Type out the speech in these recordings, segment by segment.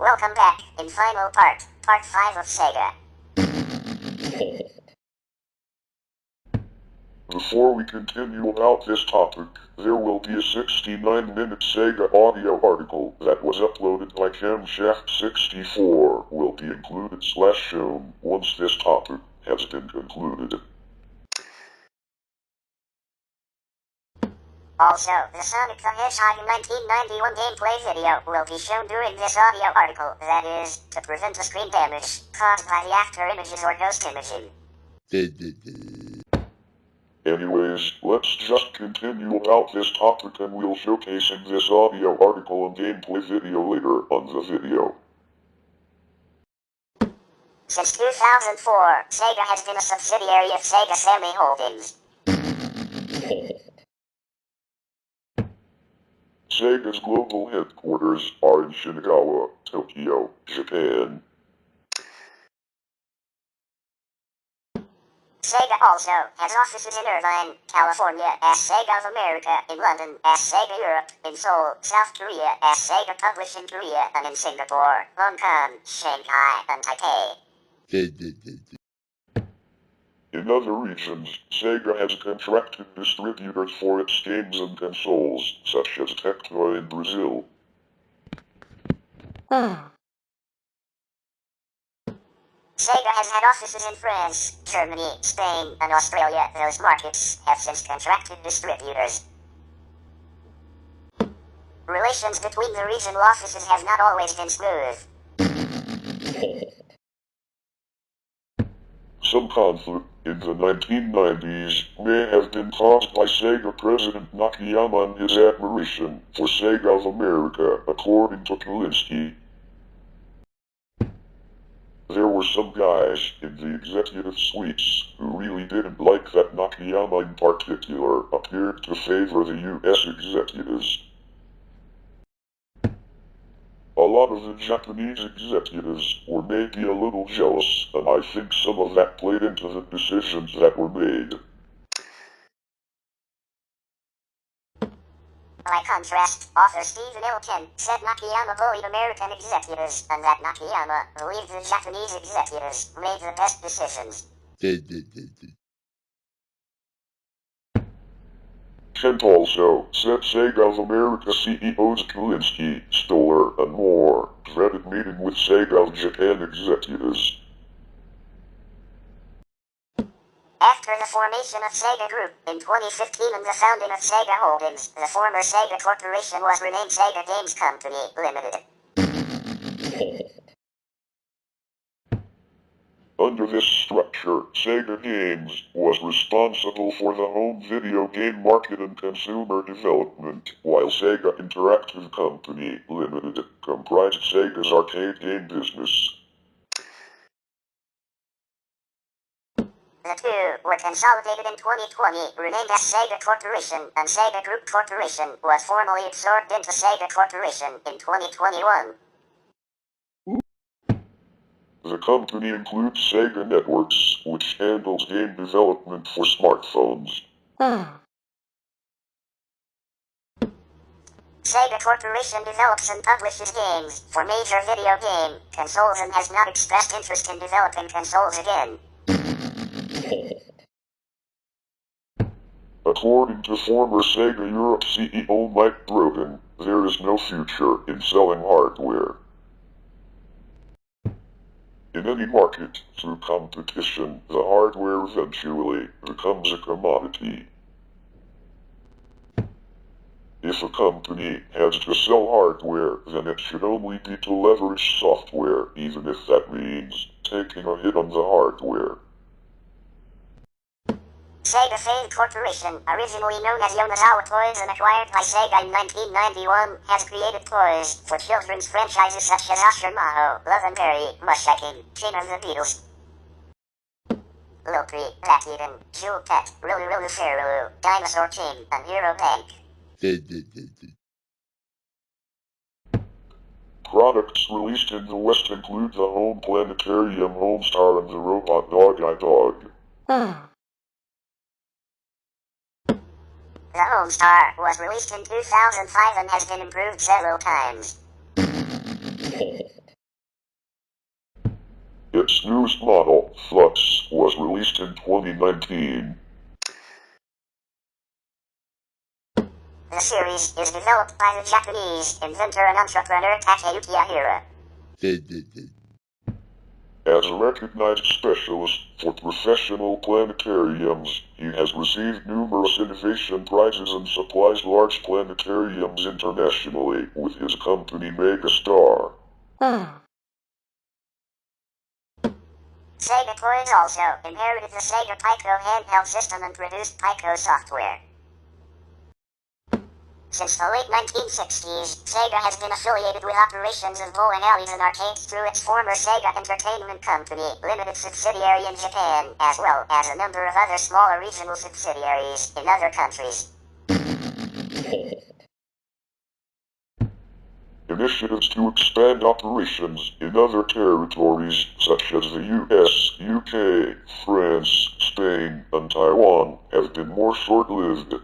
Welcome back in final part 5 of Sega. Before we continue about this topic, there will be a 69-minute Sega audio article that was uploaded by Camshaft64 will be included/shown once this topic has been concluded. Also, the Sonic the Hedgehog 1991 gameplay video will be shown during this audio article, that is, to prevent the screen damage caused by the after images or ghost imaging. Anyways, let's just continue about this topic and we'll showcase in this audio article and gameplay video later on the video. Since 2004, Sega has been a subsidiary of Sega Sammy Holdings. Sega's global headquarters are in Shinagawa, Tokyo, Japan. Sega also has offices in Irvine, California as Sega of America, in London as Sega Europe, in Seoul, South Korea as Sega Publish in Korea, and in Singapore, Hong Kong, Shanghai, and Taipei. In other regions, Sega has contracted distributors for its games and consoles, such as Tectoy in Brazil. Sega has had offices in France, Germany, Spain, and Australia. Those markets have since contracted distributors. Relations between the regional offices have not always been smooth. Some conflict in the 1990s may have been caused by Sega President Nakayama and his admiration for Sega of America, according to Kalinske. There were some guys in the executive suites who really didn't like that Nakayama in particular appeared to favor the US executives. A lot of the Japanese executives were maybe a little jealous, and I think some of that played into the decisions that were made. By contrast, author Stephen L. Kent said Nakayama bullied American executives, and that Nakayama believed the Japanese executives made the best decisions. Kent also said Sega of America CEOs Kalinske, Stoller, and Moore dreaded meeting with Sega of Japan executives. After the formation of Sega Group in 2015 and the founding of Sega Holdings, the former Sega Corporation was renamed Sega Games Company Limited. Under this structure, Sega Games was responsible for the home video game market and consumer development, while Sega Interactive Company Limited comprised Sega's arcade game business. The two were consolidated in 2020, renamed as Sega Corporation, and Sega Group Corporation was formally absorbed into Sega Corporation in 2021. The company includes Sega Networks, which handles game development for smartphones. Sega Corporation develops and publishes games for major video game consoles and has not expressed interest in developing consoles again. According to former Sega Europe CEO Mike Brogan, there is no future in selling hardware. In any market, through competition, the hardware eventually becomes a commodity. If a company has to sell hardware, then it should only be to leverage software, even if that means taking a hit on the hardware. Sega Fame Corporation, originally known as Yonezawa Toys and acquired by Sega in 1991, has created toys for children's franchises such as Asher Maho, Love and Berry, Mushaking, King of the Beatles, Loki, Black Eden, Jewel Pet, Rulu Rulu Ferulu, Dinosaur King, and Hero Bank. Products released in the West include the Home Planetarium Homestar and the Robot Dog Eye Dog. The Homestar was released in 2005 and has been improved several times. Its newest model, Flux, was released in 2019. The series is developed by the Japanese inventor and entrepreneur Takeuchi Ahira. As a recognized specialist for professional planetariums, he has received numerous innovation prizes and supplies large planetariums internationally with his company Megastar. Sega Toys also inherited the Sega Pico handheld system and produced Pico software. Since the late 1960s, Sega has been affiliated with operations of bowling alleys and arcades through its former Sega Entertainment Company, limited subsidiary in Japan, as well as a number of other smaller regional subsidiaries in other countries. Initiatives to expand operations in other territories such as the US, UK, France, Spain, and Taiwan have been more short-lived.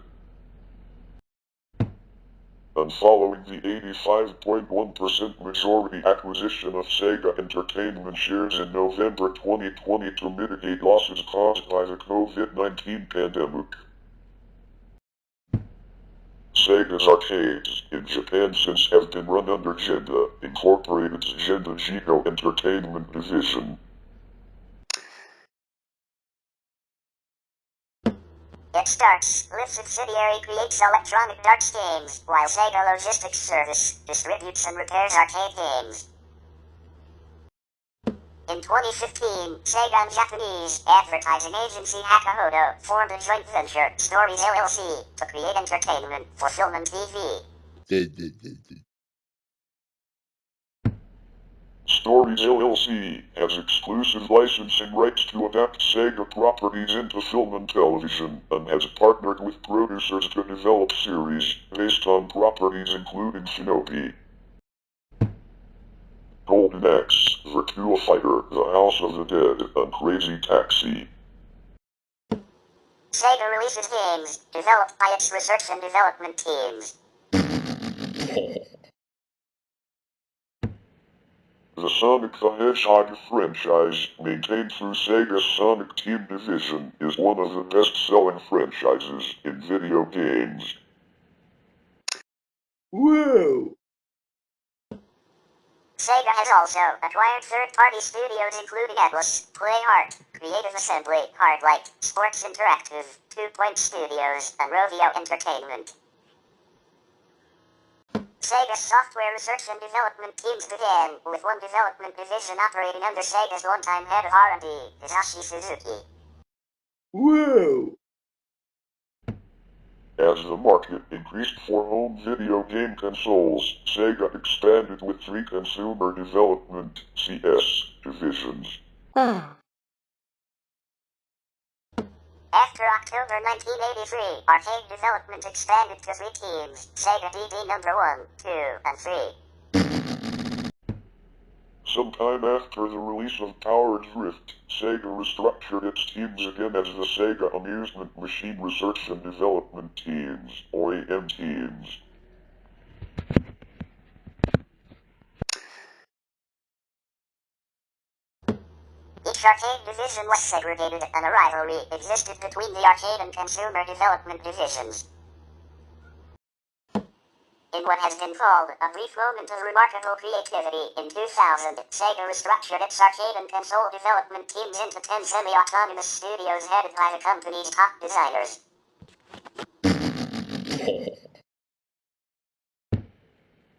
And following the 85.1% majority acquisition of Sega Entertainment shares in November 2020 to mitigate losses caused by the COVID-19 pandemic, Sega's arcades in Japan since have been run under Genda, Incorporated's Genda Jigo Entertainment Division. It starts, Lift subsidiary creates electronic darts games, while Sega Logistics Service distributes and repairs arcade games. In 2015, Sega and Japanese advertising agency Hakahodo formed a joint venture, Stories LLC, to create entertainment for film and TV. Stories LLC has exclusive licensing rights to adapt Sega properties into film and television, and has partnered with producers to develop series based on properties including Shinobi, Golden Axe, Virtua Fighter, The House of the Dead, and Crazy Taxi. Sega releases games developed by its research and development teams. The Sonic the Hedgehog franchise, maintained through Sega's Sonic Team division, is one of the best-selling franchises in video games. Whoa! Sega has also acquired third-party studios including Atlas, PlayArt, Creative Assembly, Hardlight, Sports Interactive, 2 Point Studios, and Rovio Entertainment. Sega's software research and development teams began with one development division operating under Sega's longtime head of R&D, Hisashi Suzuki. Whoa! As the market increased for home video game consoles, Sega expanded with 3 consumer development (CS) divisions. After October 1983, arcade development expanded to 3 teams, Sega DD number 1, 2, and 3. Sometime after the release of Power Drift, Sega restructured its teams again as the Sega Amusement Machine Research and Development Teams, or AM teams. Each arcade division was segregated, and a rivalry existed between the arcade and consumer development divisions. In what has been called a brief moment of remarkable creativity, in 2000, Sega restructured its arcade and console development teams into 10 semi-autonomous studios headed by the company's top designers.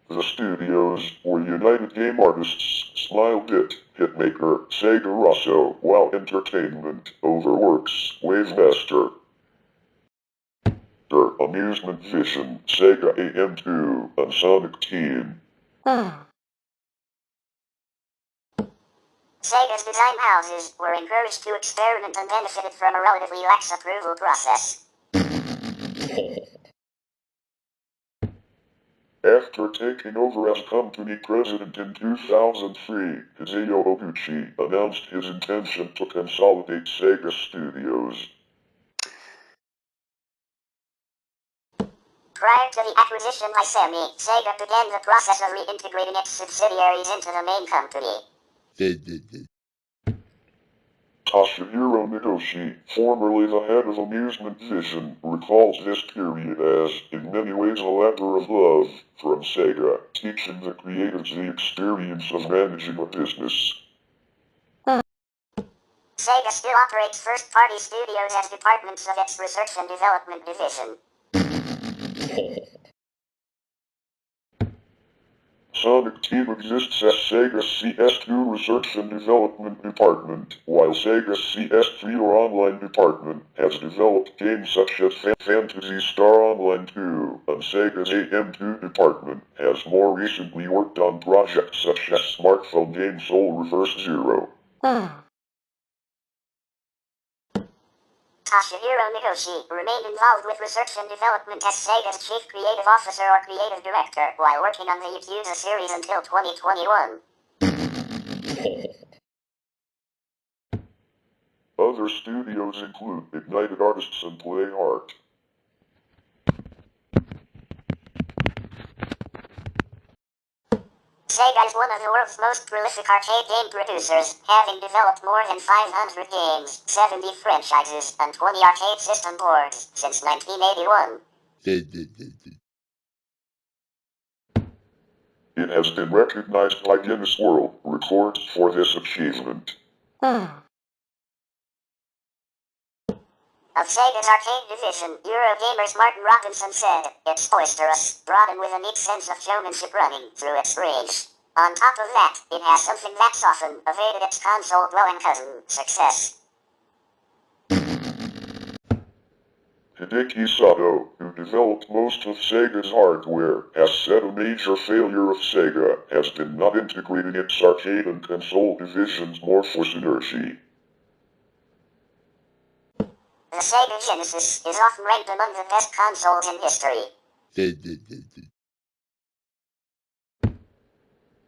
The studios were United Game Artists, Smilebit, Hitmaker, Sega Rosso, WoW Entertainment, Overworks, Wavemaster, Amusement Vision, Sega AM2, and Sonic Team. Sega's design houses were encouraged to experiment and benefited from a relatively lax approval process. After taking over as company president in 2003, Hideo Oguchi announced his intention to consolidate Sega Studios. Prior to the acquisition by Semi, Sega began the process of reintegrating its subsidiaries into the main company. Toshihiro Nagoshi, formerly the head of Amusement Vision, recalls this period as, in many ways, a labor of love from Sega, teaching the creatives the experience of managing a business. Sega still operates first-party studios as departments of its research and development division. Sonic Team exists as Sega's CS2 Research and Development Department, while Sega's CS3 or Online Department has developed games such as Phantasy Star Online 2, and Sega's AM2 Department has more recently worked on projects such as smartphone game Soul Reverse Zero. Toshihiro Nagoshi remained involved with research and development as Sega's chief creative officer or creative director while working on the Yakuza series until 2021. Other studios include Ignited Artists and PlayArt. Sega is one of the world's most prolific arcade game producers, having developed more than 500 games, 70 franchises, and 20 arcade system boards since 1981. It has been recognized by Guinness World Records for this achievement. Of Sega's arcade division, Eurogamer's Martin Robinson said, "It's boisterous, broad and with a neat sense of showmanship running through its range. On top of that, it has something that's often evaded its console-blowing cousin, success." Hideki Sato, who developed most of Sega's hardware, has said a major failure of Sega has been not integrating its arcade and console divisions more for synergy. The Sega Genesis is often ranked among the best consoles in history.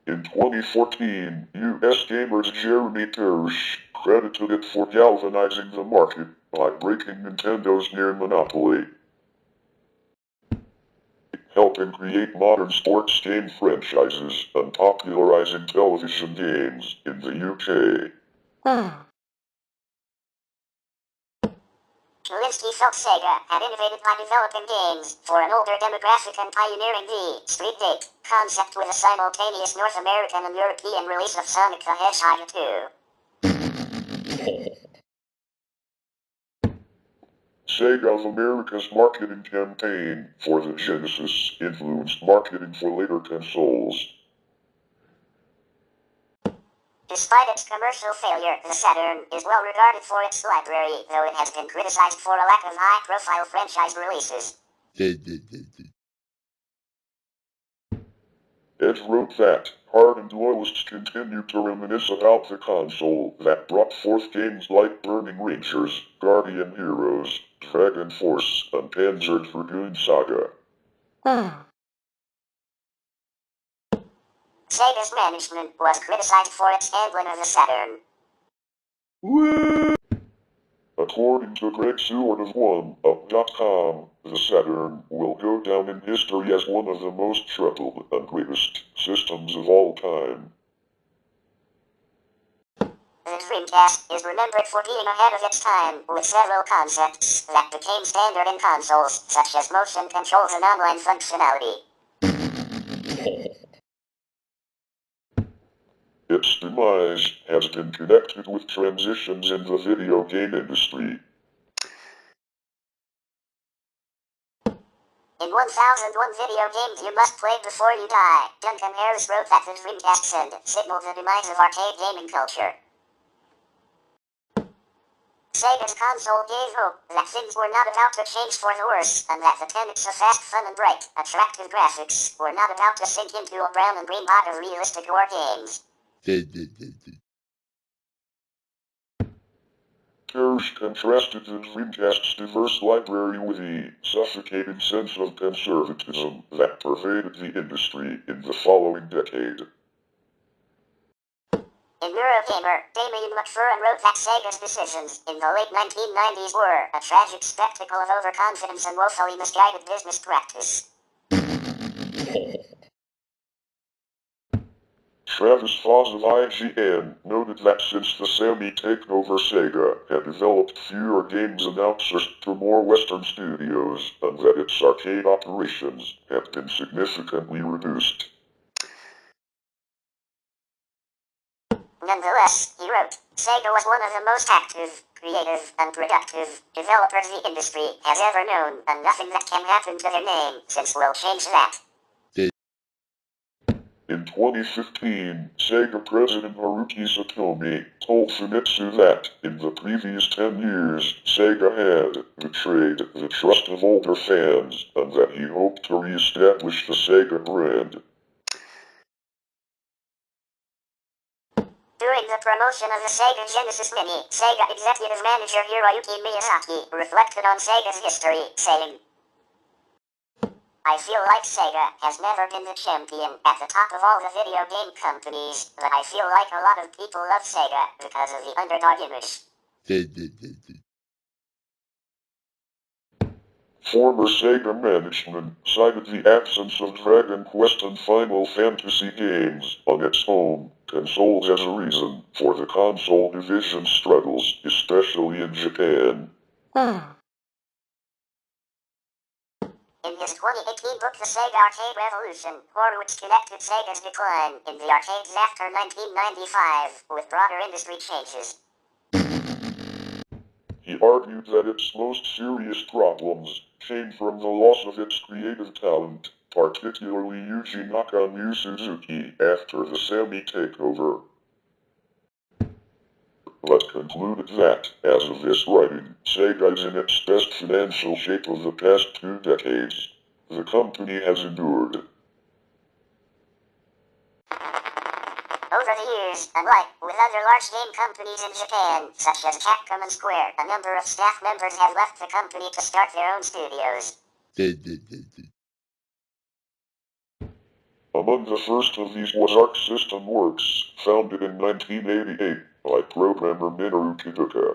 In 2014, US gamers Jeremy Kirsch credited it for galvanizing the market by breaking Nintendo's near monopoly, helping create modern sports game franchises, and popularizing television games in the UK. Kalinsky felt Sega had innovated by developing games for an older demographic and pioneering the Street Date concept with a simultaneous North American and European release of Sonic the Hedgehog 2. Sega of America's marketing campaign for the Genesis influenced marketing for later consoles. Despite its commercial failure, the Saturn is well regarded for its library, though it has been criticized for a lack of high-profile franchise releases. Edge wrote that hardened loyalists continue to reminisce about the console that brought forth games like Burning Rangers, Guardian Heroes, Dragon Force, and Panzer Dragoon Saga. Sega's management was criticized for its handling of the Saturn. According to Greg Seward of OneUp.com, the Saturn will go down in history as one of the most troubled and greatest systems of all time. The Dreamcast is remembered for being ahead of its time, with several concepts that became standard in consoles, such as motion controls and online functionality. Its demise has been connected with transitions in the video game industry. In 1001 video games you must play before you die, Duncan Harris wrote that the Dreamcast signaled the demise of arcade gaming culture. Sega's console gave hope that things were not about to change for the worse, and that the tenets of fast, fun, and bright, attractive graphics were not about to sink into a brown and green pot of realistic war games. Kirsch contrasted the Dreamcast's diverse library with the suffocating sense of conservatism that pervaded the industry in the following decade. In Eurogamer, Damien McFerrin wrote that Sega's decisions in the late 1990s were a tragic spectacle of overconfidence and woefully misguided business practice. Travis Foss of IGN noted that since the Sammy takeover, Sega had developed fewer games and outsourced to more Western studios, and that its arcade operations had been significantly reduced. Nonetheless, he wrote, Sega was one of the most active, creative, and productive developers the industry has ever known, and nothing that can happen to their name since will change that. In 2015, Sega president Haruki Satomi told Famitsu that, in the previous 10 years, Sega had betrayed the trust of older fans, and that he hoped to re-establish the Sega brand. During the promotion of the Sega Genesis Mini, Sega executive manager Hiroyuki Miyazaki reflected on Sega's history, saying, I feel like Sega has never been the champion at the top of all the video game companies, but I feel like a lot of people love Sega because of the underdog image. Former Sega management cited the absence of Dragon Quest and Final Fantasy games on its home consoles as a reason for the console division's struggles, especially in Japan. In his 2018 book The Sega Arcade Revolution, Horowitz connected Sega's decline in the arcades after 1995 with broader industry changes. He argued that its most serious problems came from the loss of its creative talent, particularly Yuji Naka and Yu Suzuki, after the Sammy takeover, but concluded that, as of this writing, Sega is in its best financial shape of the past 2 decades. The company has endured. Over the years, unlike with other large game companies in Japan, such as Capcom and Square, a number of staff members have left the company to start their own studios. Among the first of these was Arc System Works, founded in 1988 by programmer Minoru Kiduka.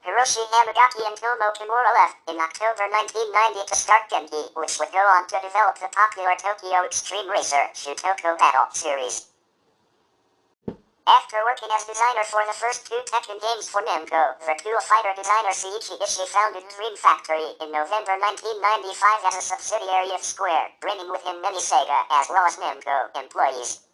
Hiroshi Yamagaki and Tomo Kimura left in October 1990 to start Genki, which would go on to develop the popular Tokyo Extreme Racer Shutoko Battle series. After working as designer for the first 2 Tekken games for Namco, Virtua Fighter designer Seiichi Ishii founded Dream Factory in November 1995 as a subsidiary of Square, bringing with him many Sega as well as Namco employees.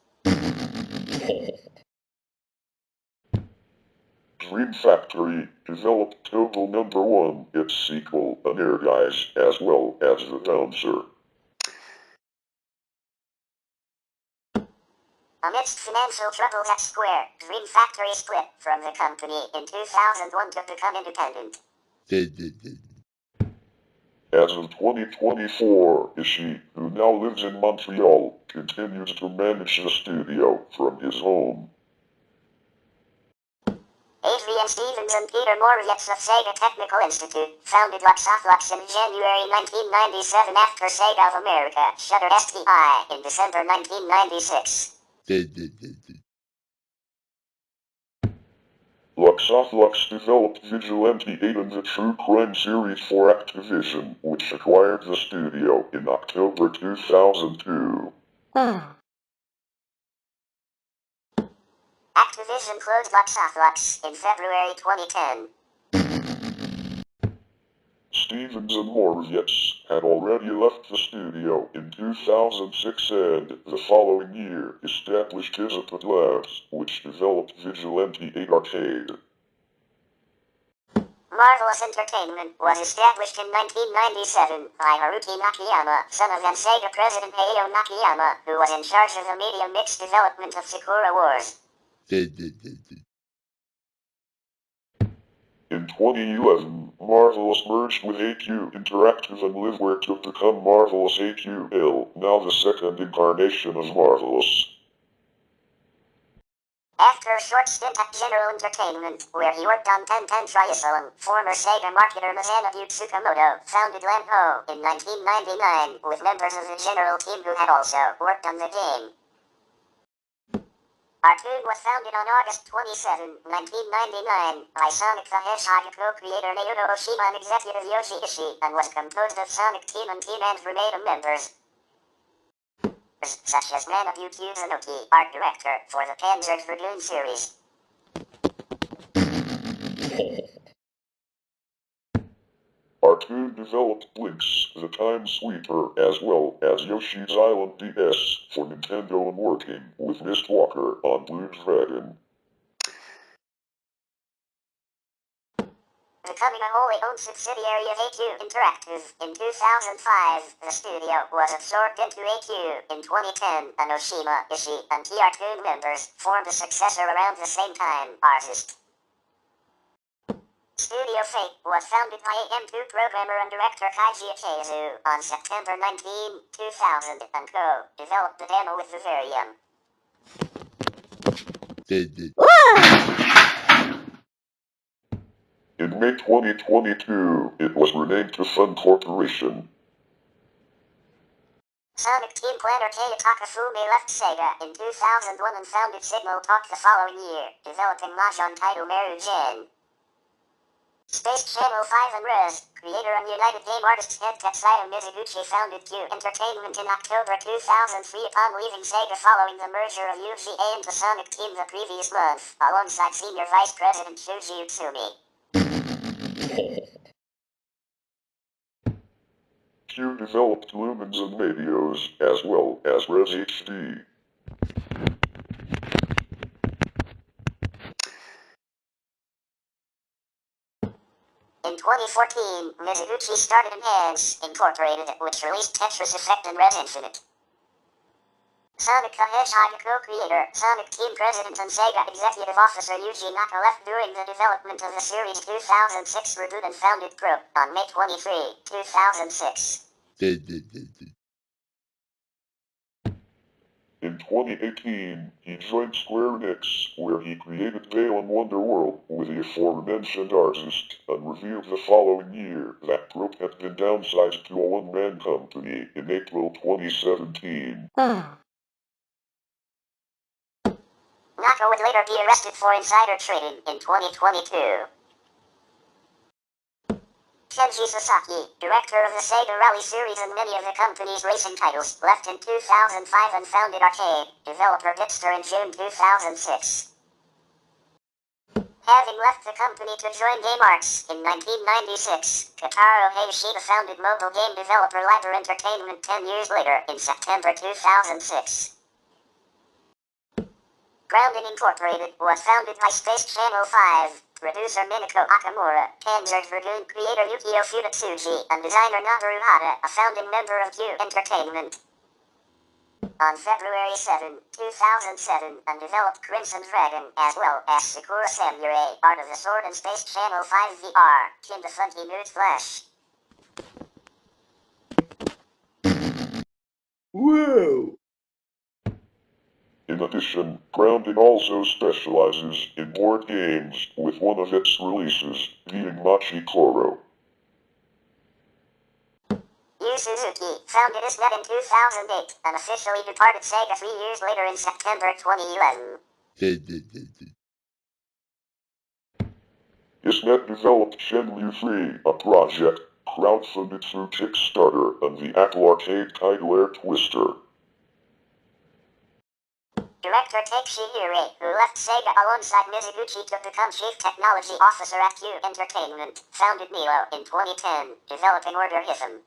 Dream Factory developed Total No. 1, its sequel, Guys, as well as the Bouncer. Amidst financial troubles at Square, Dream Factory split from the company in 2001 to become independent. As of 2024, Ishii, who now lives in Montreal, continues to manage the studio from his home. Adrian Stevens and Peter Moravec of Sega Technical Institute founded Luxothlux in January 1997 after Sega of America shuttered STI in December 1996. Luxothlux developed Vigilante 8 and the True Crime series for Activision, which acquired the studio in October 2002. Activision closed Luxothlux in February 2010. Stevens and Moravec had already left the studio in 2006 and, the following year, established Iziput Labs, which developed Vigilante 8 Arcade. Marvelous Entertainment was established in 1997 by Haruki Nakayama, son of then Sega president Hayao Nakayama, who was in charge of the media mix development of Sakura Wars. In 2011, Marvelous merged with AQ Interactive and Liveware to become Marvelous AQL, now the second incarnation of Marvelous. After a short stint at General Entertainment, where he worked on 1010 Triathlon, former Sega marketer Masanobu Tsukamoto founded Lampo in 1999 with members of the General team who had also worked on the game. Arcade was founded on August 27, 1999 by Sonic the Hedgehog co-creator Naoto Oshima and executive Yoshi Ishii and was composed of Sonic Team and Team and Verbatim members. such as Manabuki Zanoki, art director for the Panzer Dragoon series. Arcade developed Blinks, the Time Sweeper, as well as Yoshi's Island DS for Nintendo and working with Mistwalker on Blue Dragon. Becoming a wholly owned subsidiary of AQ Interactive, in 2005, the studio was absorbed into AQ. In 2010, Enoshima, Ishii, and T-Arcade members formed a successor around the same time, Artist. Studio Fate was founded by AM2 programmer and director Kaiji Ikezu on September 19, 2000, and co-developed the demo with Vivarium. In May 2022, it was renamed to Fun Corporation. Sonic team planner Kei Takafume left Sega in 2001 and founded Signal Talk the following year, developing Mahjong title Meru Gen. Space Channel 5 and Rez, creator and United Game Artists head Tetsuya Mizuguchi founded Q Entertainment in October 2003 upon leaving Sega following the merger of UGA and the Sonic team the previous month, alongside Senior Vice President Shuji Utsumi. Q developed Lumens and Medios, as well as Res HD. In 2014, Mizuguchi started Enhance, Incorporated, which released Tetris Effect and Res Infinite. Sonic the Hedgehog co-creator, Sonic team president and Sega executive officer Yuji Naka left during the development of the series 2006 reboot and founded Group on May 23, 2006. In 2018, he joined Square Enix, where he created Balan Wonderworld with the aforementioned artist, and revealed the following year that Group had been downsized to a one-man company in April 2017. Naka would later be arrested for insider trading in 2022. Kenji Sasaki, director of the Sega Rally series and many of the company's racing titles, left in 2005 and founded Arcade, developer Bitster in June 2006. Having left the company to join Game Arts in 1996, Kotaro Hayashida founded mobile game developer Liber Entertainment 10 years later in September 2006. Grounded Incorporated was founded by Space Channel 5, producer Minako Akamura, Panzer Dragoon creator Yukio Futatsuji, and designer Noboru Hata, a founding member of Q Entertainment. On February 7, 2007, and developed Crimson Dragon, as well as Sakura Samurai, art of the Sword and Space Channel 5 VR, Kim the Funky Nude Flash. Whoa! In addition, Grounded also specializes in board games, with one of its releases being Machi Koro. Yu Suzuki founded ISNET in 2008 and officially departed Sega 3 years later in September 2011. ISNET developed Shenmue 3, a project crowdfunded through Kickstarter, and the Apple Arcade title Air Twister. Director Takeshi Ure, who left Sega alongside Mizuguchi to become Chief Technology Officer at Q Entertainment, founded Neo in 2010, developing Order Hyphen.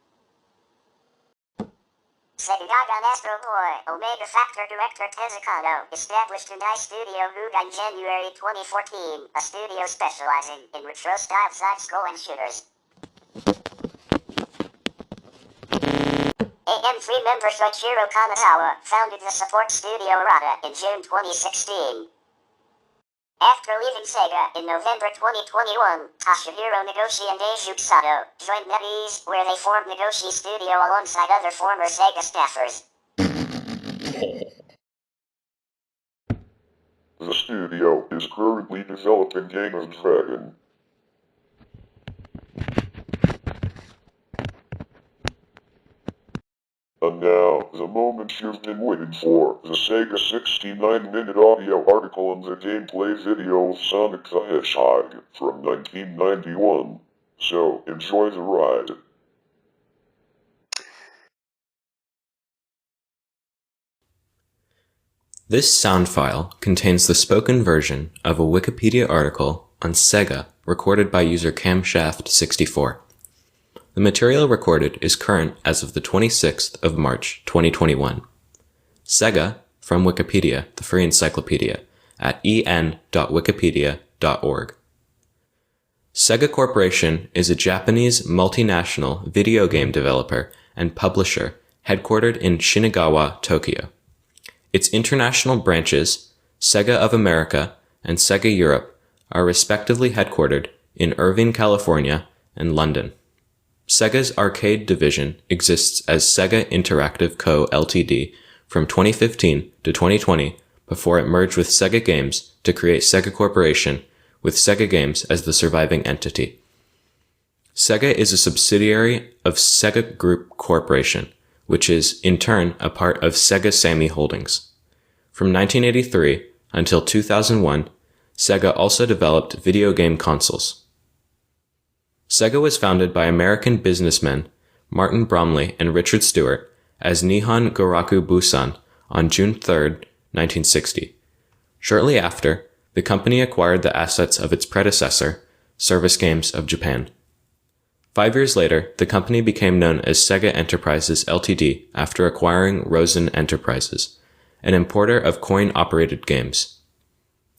Sega Gaga Astro Boy, Omega Factor Director Tezukano, established Hyundai Studio Huga in January 2014, a studio specializing in retro-style side-scrolling shooters. AM3 member Soichiro Kanazawa founded the support studio Rada in June 2016. After leaving Sega in November 2021, Toshihiro Nagoshi and Eiji Sato joined NetEase, where they formed Nagoshi Studio alongside other former Sega staffers. The studio is currently developing Game of Dragon. And now, the moment you've been waiting for, the Sega 69-minute audio article and the gameplay video of Sonic the Hedgehog from 1991. So, enjoy the ride. This sound file contains the spoken version of a Wikipedia article on Sega recorded by user camshaft64. The material recorded is current as of the 26th of March 2021. Sega, from Wikipedia, the free encyclopedia, at en.wikipedia.org. Sega Corporation is a Japanese multinational video game developer and publisher headquartered in Shinagawa, Tokyo. Its international branches, Sega of America and Sega Europe, are respectively headquartered in Irvine, California, and London. Sega's arcade division exists as Sega Interactive Co., Ltd. from 2015 to 2020 before it merged with Sega Games to create Sega Corporation, with Sega Games as the surviving entity. Sega is a subsidiary of Sega Group Corporation, which is, in turn, a part of Sega Sammy Holdings. From 1983 until 2001, Sega also developed video game consoles. Sega was founded by American businessmen Martin Bromley and Richard Stewart as Nihon Goraku Busan on June 3, 1960. Shortly after, the company acquired the assets of its predecessor, Service Games of Japan. 5 years later, the company became known as Sega Enterprises Ltd. After acquiring Rosen Enterprises, an importer of coin-operated games.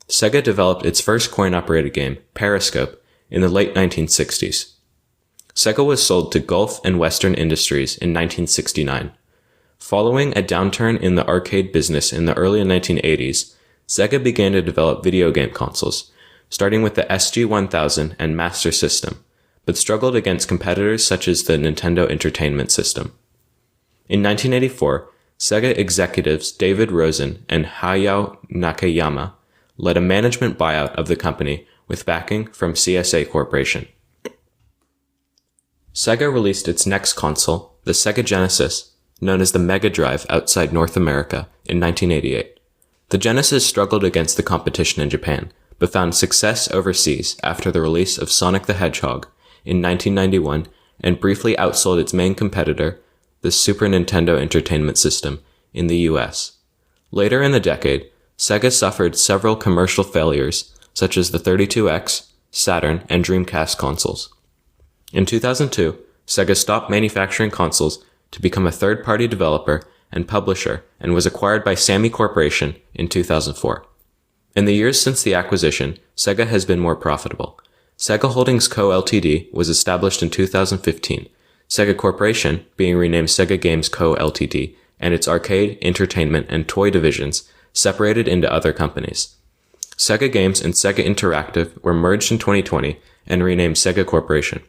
Sega developed its first coin-operated game, Periscope, in the late 1960s. Sega was sold to Gulf and Western Industries in 1969. Following a downturn in the arcade business in the early 1980s, Sega began to develop video game consoles, starting with the SG-1000 and Master System, but struggled against competitors such as the Nintendo Entertainment System. In 1984, Sega executives David Rosen and Hayao Nakayama led a management buyout of the company with backing from CSA Corporation. Sega released its next console, the Sega Genesis, known as the Mega Drive outside North America, in 1988. The Genesis struggled against the competition in Japan, but found success overseas after the release of Sonic the Hedgehog in 1991 and briefly outsold its main competitor, the Super Nintendo Entertainment System, in the US. Later in the decade, Sega suffered several commercial failures, such as the 32X, Saturn, and Dreamcast consoles. In 2002, Sega stopped manufacturing consoles to become a third-party developer and publisher and was acquired by Sammy Corporation in 2004. In the years since the acquisition, Sega has been more profitable. Sega Holdings Co. Ltd. was established in 2015, Sega Corporation being renamed Sega Games Co. Ltd., and its arcade, entertainment, and toy divisions separated into other companies. Sega Games and Sega Interactive were merged in 2020 and renamed Sega Corporation.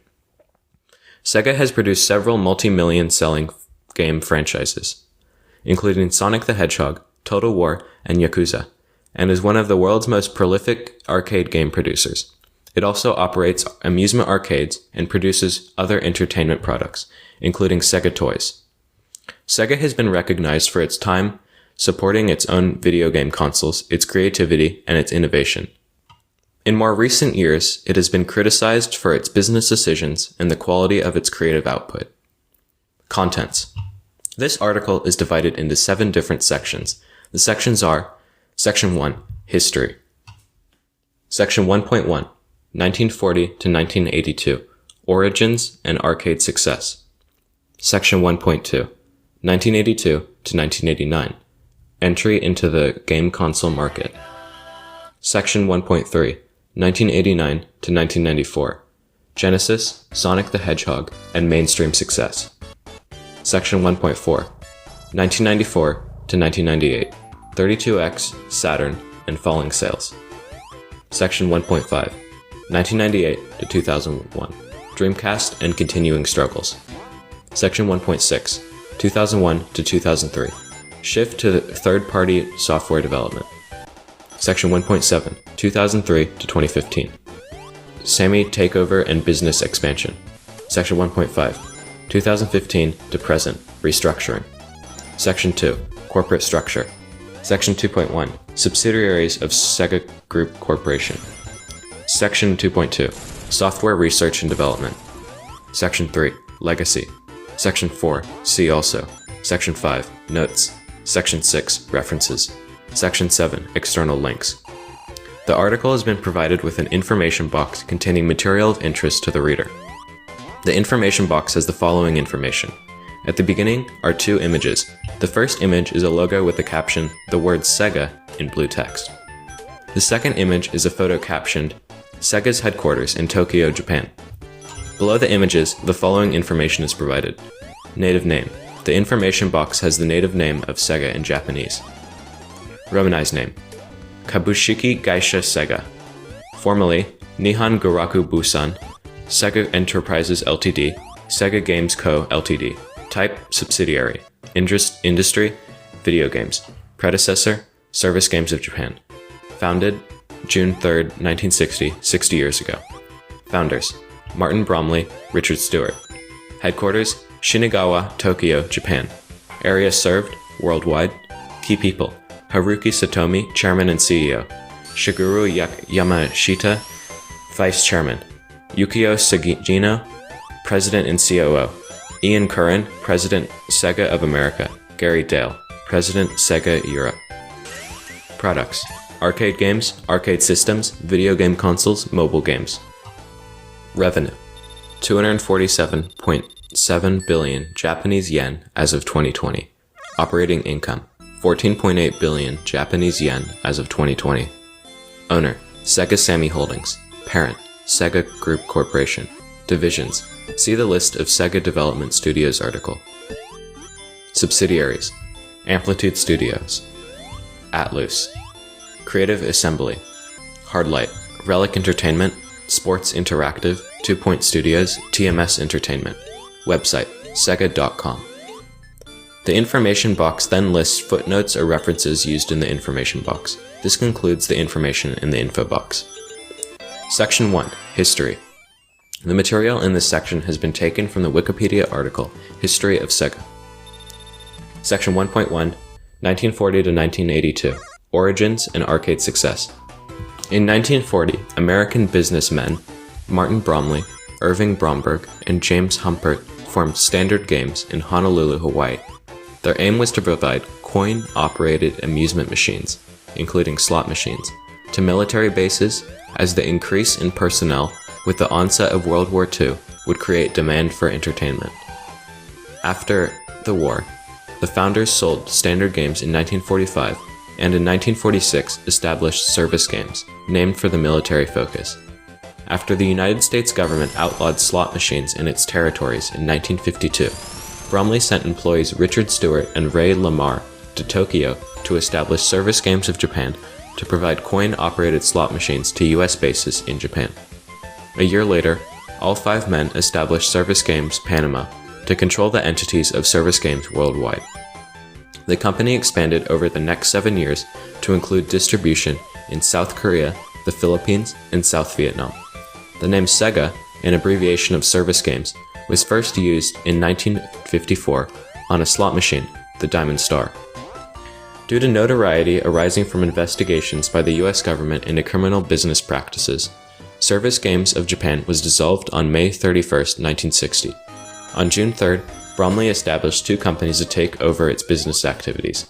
Sega has produced several multi-million selling game franchises, including Sonic the Hedgehog, Total War, and Yakuza, and is one of the world's most prolific arcade game producers. It also operates amusement arcades and produces other entertainment products, including Sega Toys. Sega has been recognized for its time supporting its own video game consoles, its creativity, and its innovation. In more recent years, it has been criticized for its business decisions and the quality of its creative output. Contents. This article is divided into 7 different sections. The sections are: Section 1, History. Section 1.1, 1940 to 1982, Origins and Arcade Success. Section 1.2, 1982 to 1989, Entry into the game console market. Section 1.3, 1989 to 1994, Genesis, Sonic the Hedgehog, and mainstream success. Section 1.4, 1994 to 1998, 32X, Saturn, and falling sales. Section 1.5, 1998 to 2001, Dreamcast and continuing struggles. Section 1.6, 2001 to 2003, shift to third-party software development. Section 1.7, 2003 to 2015, Sammy takeover and business expansion. Section 1.5, 2015 to present, restructuring. Section 2, corporate structure. Section 2.1, subsidiaries of Sega Group Corporation. Section 2.2, software research and development. Section 3, legacy. Section 4, see also. Section 5, notes. Section 6, references. Section 7. External links. The article has been provided with an information box containing material of interest to the reader. The information box has the following information. At the beginning are two images. The first image is a logo with the caption, "The word Sega," in blue text. The second image is a photo captioned, "Sega's headquarters in Tokyo, Japan." Below the images, the following information is provided. Native name. The information box has the native name of Sega in Japanese. Romanized name. Kabushiki Gaisha Sega. Formerly, Nihon Goraku Busan, Sega Enterprises Ltd., Sega Games Co. Ltd. Type, subsidiary. Industry, video games. Predecessor, Service Games of Japan. Founded, June 3, 1960, 60 years ago. Founders, Martin Bromley, Richard Stewart. Headquarters, Shinagawa, Tokyo, Japan. Area served, worldwide. Key people, Haruki Satomi, Chairman and CEO. Shigeru Yamashita, Vice Chairman. Yukio Sugino, President and COO. Ian Curran, President, Sega of America. Gary Dale, President, Sega Europe. Products: arcade games, arcade systems, video game consoles, mobile games. Revenue: 247.7 billion Japanese yen as of 2020. Operating income: 14.8 billion Japanese yen as of 2020. Owner: Sega Sammy Holdings. Parent: Sega Group Corporation. Divisions: see the list of Sega Development Studios article. Subsidiaries: Amplitude Studios, Atlus, Creative Assembly, Hardlight, Relic Entertainment, Sports Interactive, 2 Point Studios, TMS Entertainment. Website: sega.com. The information box then lists footnotes or references used in the information box. This concludes the information in the info box. Section 1. History. The material in this section has been taken from the Wikipedia article, History of Sega. Section 1.1, 1940 to 1982, Origins and Arcade Success. In 1940, American businessmen Martin Bromley, Irving Bromberg, and James Humpert formed Standard Games in Honolulu, Hawaii. Their aim was to provide coin-operated amusement machines, including slot machines, to military bases, as the increase in personnel with the onset of World War II would create demand for entertainment. After the war, the founders sold Standard Games in 1945 and in 1946 established Service Games, named for the military focus. After the United States government outlawed slot machines in its territories in 1952, Bromley sent employees Richard Stewart and Ray Lamar to Tokyo to establish Service Games of Japan to provide coin-operated slot machines to US bases in Japan. A year later, all 5 men established Service Games Panama to control the entities of Service Games worldwide. The company expanded over the next 7 years to include distribution in South Korea, the Philippines, and South Vietnam. The name Sega, an abbreviation of Service Games, was first used in 1954 on a slot machine, the Diamond Star. Due to notoriety arising from investigations by the US government into criminal business practices, Service Games of Japan was dissolved on May 31, 1960. On June 3rd, Bromley established 2 companies to take over its business activities,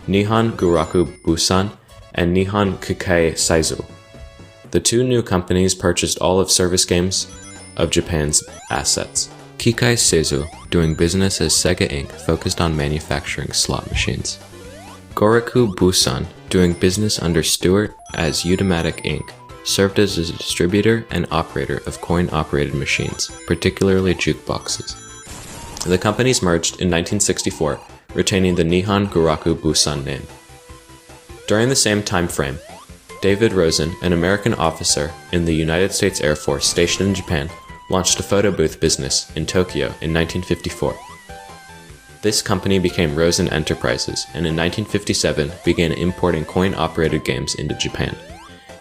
Nihon Goraku Busan and Nihon Kikai Saizu. The 2 new companies purchased all of Service Games of Japan's assets. Kikai Seizu, doing business as Sega Inc., focused on manufacturing slot machines. Goraku Busan, doing business under Stewart as Udomatic Inc., served as a distributor and operator of coin-operated machines, particularly jukeboxes. The companies merged in 1964, retaining the Nihon Goraku Busan name. During the same time frame, David Rosen, an American officer in the United States Air Force stationed in Japan, launched a photo booth business in Tokyo in 1954. This company became Rosen Enterprises, and in 1957 began importing coin-operated games into Japan.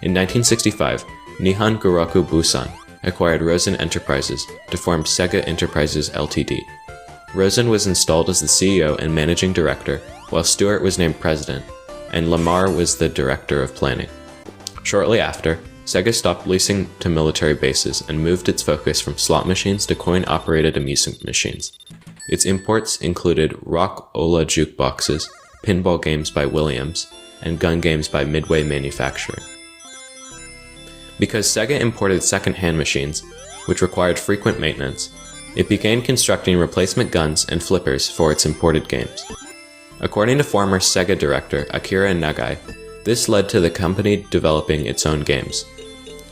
In 1965, Nihon Goraku Busan acquired Rosen Enterprises to form Sega Enterprises Ltd. Rosen was installed as the CEO and managing director, while Stewart was named president, and Lamar was the director of planning. Shortly after, Sega stopped leasing to military bases and moved its focus from slot machines to coin-operated amusement machines. Its imports included Rock-Ola jukeboxes, pinball games by Williams, and gun games by Midway Manufacturing. Because Sega imported second-hand machines, which required frequent maintenance, it began constructing replacement guns and flippers for its imported games. According to former Sega director Akira Nagai, this led to the company developing its own games.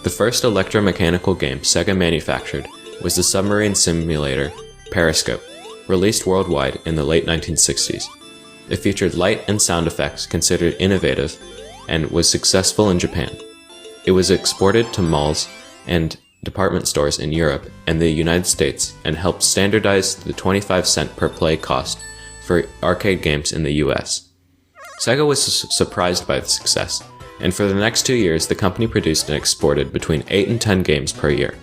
The first electromechanical game Sega manufactured was the submarine simulator Periscope, released worldwide in the late 1960s. It featured light and sound effects considered innovative and was successful in Japan. It was exported to malls and department stores in Europe and the United States and helped standardize the 25-cent per play cost for arcade games in the US. Sega was surprised by the success, and for the next 2 years the company produced and exported between 8 and 10 games per year.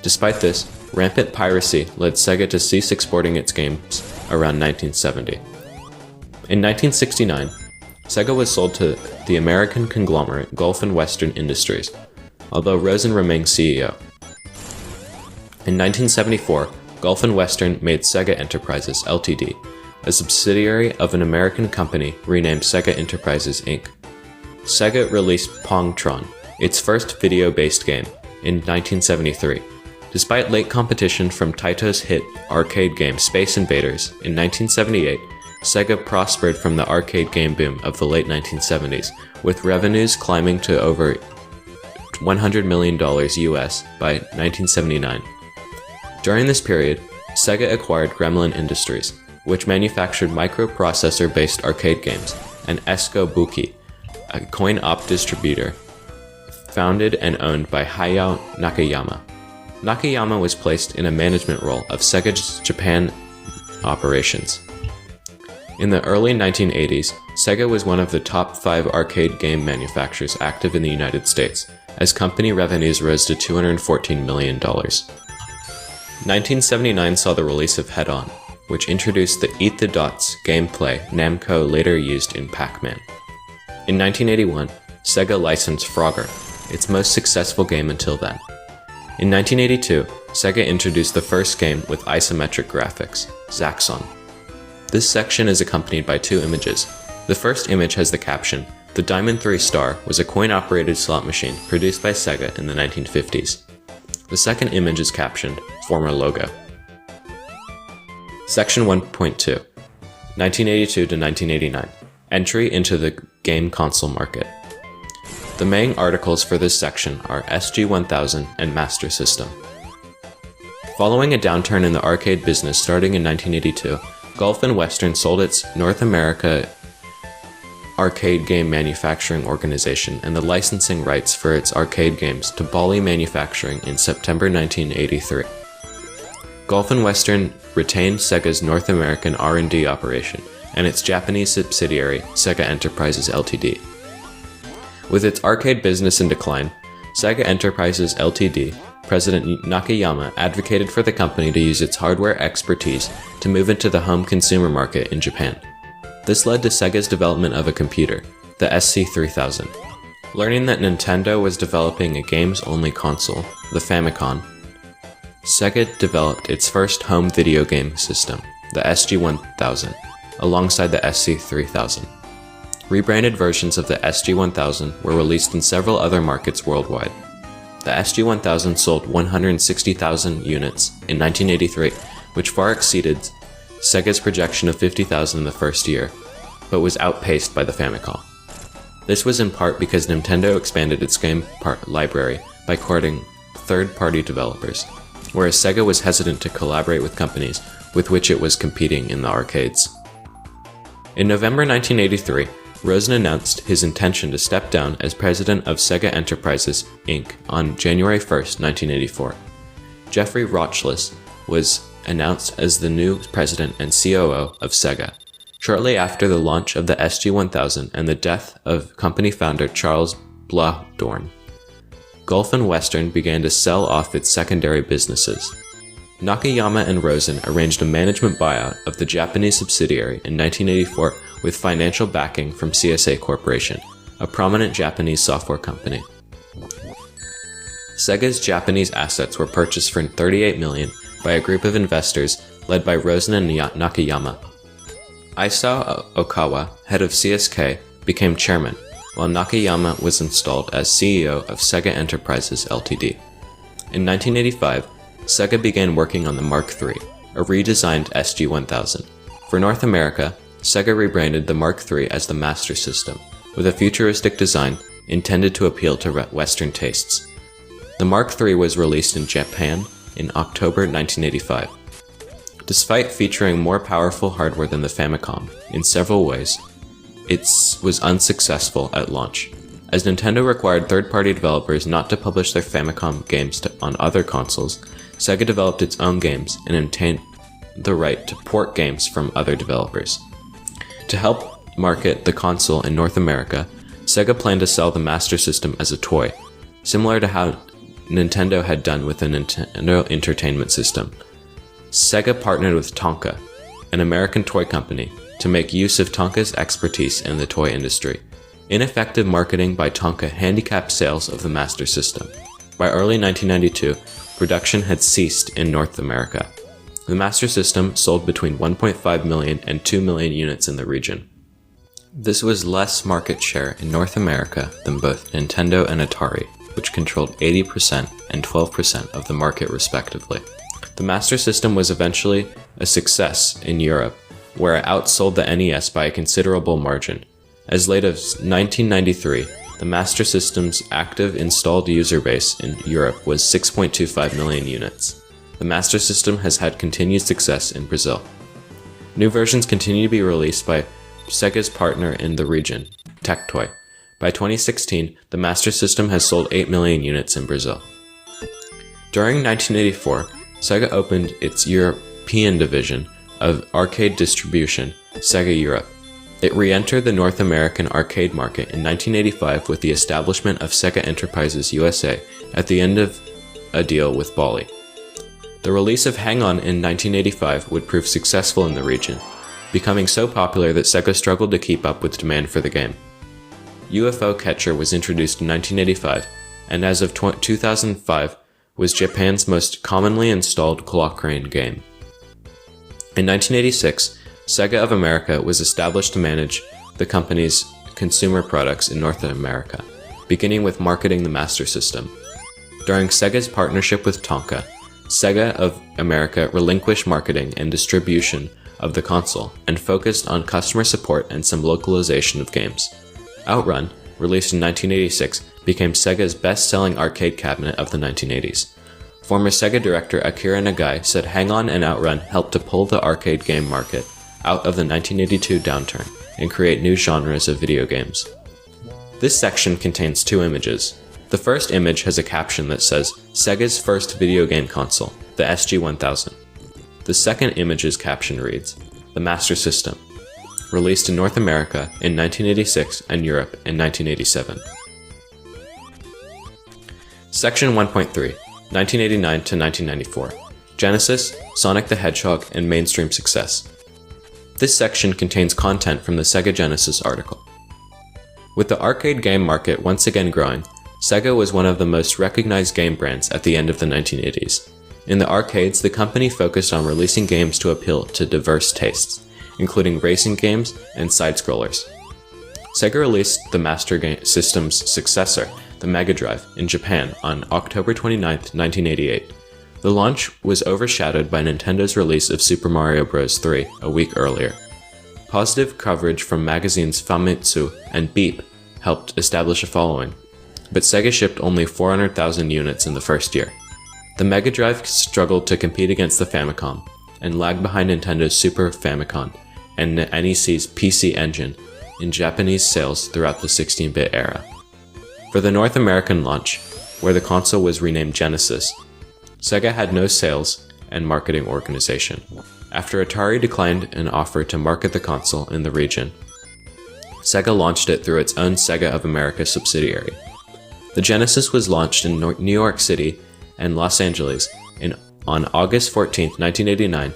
Despite this, rampant piracy led Sega to cease exporting its games around 1970. In 1969, Sega was sold to the American conglomerate Gulf and Western Industries, although Rosen remained CEO. In 1974, Gulf and Western made Sega Enterprises Ltd., a subsidiary of an American company renamed Sega Enterprises Inc. Sega released Pongtron, its first video-based game, in 1973. Despite late competition from Taito's hit arcade game Space Invaders in 1978, Sega prospered from the arcade game boom of the late 1970s, with revenues climbing to over $100 million US by 1979. During this period, Sega acquired Gremlin Industries, which manufactured microprocessor-based arcade games, and Esco Buki, a coin-op distributor founded and owned by Hayao Nakayama. Nakayama was placed in a management role of Sega's Japan operations. In the early 1980s, Sega was one of the top 5 arcade game manufacturers active in the United States, as company revenues rose to $214 million. 1979 saw the release of Head On, which introduced the Eat the Dots gameplay Namco later used in Pac-Man. In 1981, Sega licensed Frogger, its most successful game until then. In 1982, Sega introduced the first game with isometric graphics, Zaxxon. This section is accompanied by 2 images. The first image has the caption, "The Diamond 3 Star was a coin-operated slot machine produced by Sega in the 1950s. The second image is captioned, "Former logo." Section 1.2, 1982 to 1989, Entry into the game console market. The main articles for this section are SG-1000 and Master System. Following a downturn in the arcade business starting in 1982, Gulf and Western sold its North America arcade game manufacturing organization and the licensing rights for its arcade games to Bally Manufacturing in September 1983. Gulf and Western retained Sega's North American R&D operation and its Japanese subsidiary, Sega Enterprises Ltd. With its arcade business in decline, Sega Enterprises Ltd. President Nakayama advocated for the company to use its hardware expertise to move into the home consumer market in Japan. This led to Sega's development of a computer, the SC3000. Learning that Nintendo was developing a games-only console, the Famicom, Sega developed its first home video game system, the SG-1000, alongside the SC3000. Rebranded versions of the SG-1000 were released in several other markets worldwide. The SG-1000 sold 160,000 units in 1983, which far exceeded Sega's projection of 50,000 in the first year, but was outpaced by the Famicom. This was in part because Nintendo expanded its game library by courting third-party developers, whereas Sega was hesitant to collaborate with companies with which it was competing in the arcades. In November 1983, Rosen announced his intention to step down as president of Sega Enterprises, Inc. on January 1, 1984. Jeffrey Rochlis was announced as the new president and COO of Sega, shortly after the launch of the SG-1000 and the death of company founder Charles Bladorn. Gulf and Western began to sell off its secondary businesses. Nakayama and Rosen arranged a management buyout of the Japanese subsidiary in 1984 with financial backing from CSA Corporation, a prominent Japanese software company. Sega's Japanese assets were purchased for $38 million by a group of investors led by Rosen and Nakayama. Isao Okawa, head of CSK, became chairman, while Nakayama was installed as CEO of Sega Enterprises Ltd. In 1985, Sega began working on the Mark III, a redesigned SG-1000. For North America, Sega rebranded the Mark III as the Master System, with a futuristic design intended to appeal to Western tastes. The Mark III was released in Japan in October 1985. Despite featuring more powerful hardware than the Famicom in several ways, it was unsuccessful at launch, as Nintendo required third-party developers not to publish their Famicom games on other consoles. Sega developed its own games and obtained the right to port games from other developers. To help market the console in North America, Sega planned to sell the Master System as a toy, similar to how Nintendo had done with the Nintendo Entertainment System. Sega partnered with Tonka, an American toy company, to make use of Tonka's expertise in the toy industry. Ineffective marketing by Tonka handicapped sales of the Master System. By early 1992, production had ceased in North America. The Master System sold between 1.5 million and 2 million units in the region. This was less market share in North America than both Nintendo and Atari, which controlled 80% and 12% of the market respectively. The Master System was eventually a success in Europe, where it outsold the NES by a considerable margin. As late as 1993, the Master System's active installed user base in Europe was 6.25 million units. The Master System has had continued success in Brazil. New versions continue to be released by Sega's partner in the region, Tectoy. By 2016, the Master System has sold 8 million units in Brazil. During 1984, Sega opened its European division of arcade distribution, Sega Europe. It re-entered the North American arcade market in 1985 with the establishment of Sega Enterprises USA at the end of a deal with Bally. The release of Hang On in 1985 would prove successful in the region, becoming so popular that Sega struggled to keep up with demand for the game. UFO Catcher was introduced in 1985, and as of 2005, was Japan's most commonly installed clock-crane game. In 1986, Sega of America was established to manage the company's consumer products in North America, beginning with marketing the Master System. During Sega's partnership with Tonka, Sega of America relinquished marketing and distribution of the console and focused on customer support and some localization of games. Outrun, released in 1986, became Sega's best-selling arcade cabinet of the 1980s. Former Sega director Akira Nagai said Hang On and Outrun helped to pull the arcade game market out of the 1982 downturn and create new genres of video games. This section contains two images. The first image has a caption that says, Sega's first video game console, the SG-1000. The second image's caption reads, The Master System, released in North America in 1986 and Europe in 1987. Section 1.3, 1989 to 1994. Genesis, Sonic the Hedgehog, and mainstream success. This section contains content from the Sega Genesis article. With the arcade game market once again growing, Sega was one of the most recognized game brands at the end of the 1980s. In the arcades, the company focused on releasing games to appeal to diverse tastes, including racing games and side-scrollers. Sega released the Master System's successor, the Mega Drive, in Japan on October 29, 1988. The launch was overshadowed by Nintendo's release of Super Mario Bros. 3 a week earlier. Positive coverage from magazines Famitsu and Beep helped establish a following, but Sega shipped only 400,000 units in the first year. The Mega Drive struggled to compete against the Famicom, and lagged behind Nintendo's Super Famicom and NEC's PC Engine in Japanese sales throughout the 16-bit era. For the North American launch, where the console was renamed Genesis, Sega had no sales and marketing organization. After Atari declined an offer to market the console in the region, Sega launched it through its own Sega of America subsidiary. The Genesis was launched in New York City and Los Angeles on August 14, 1989,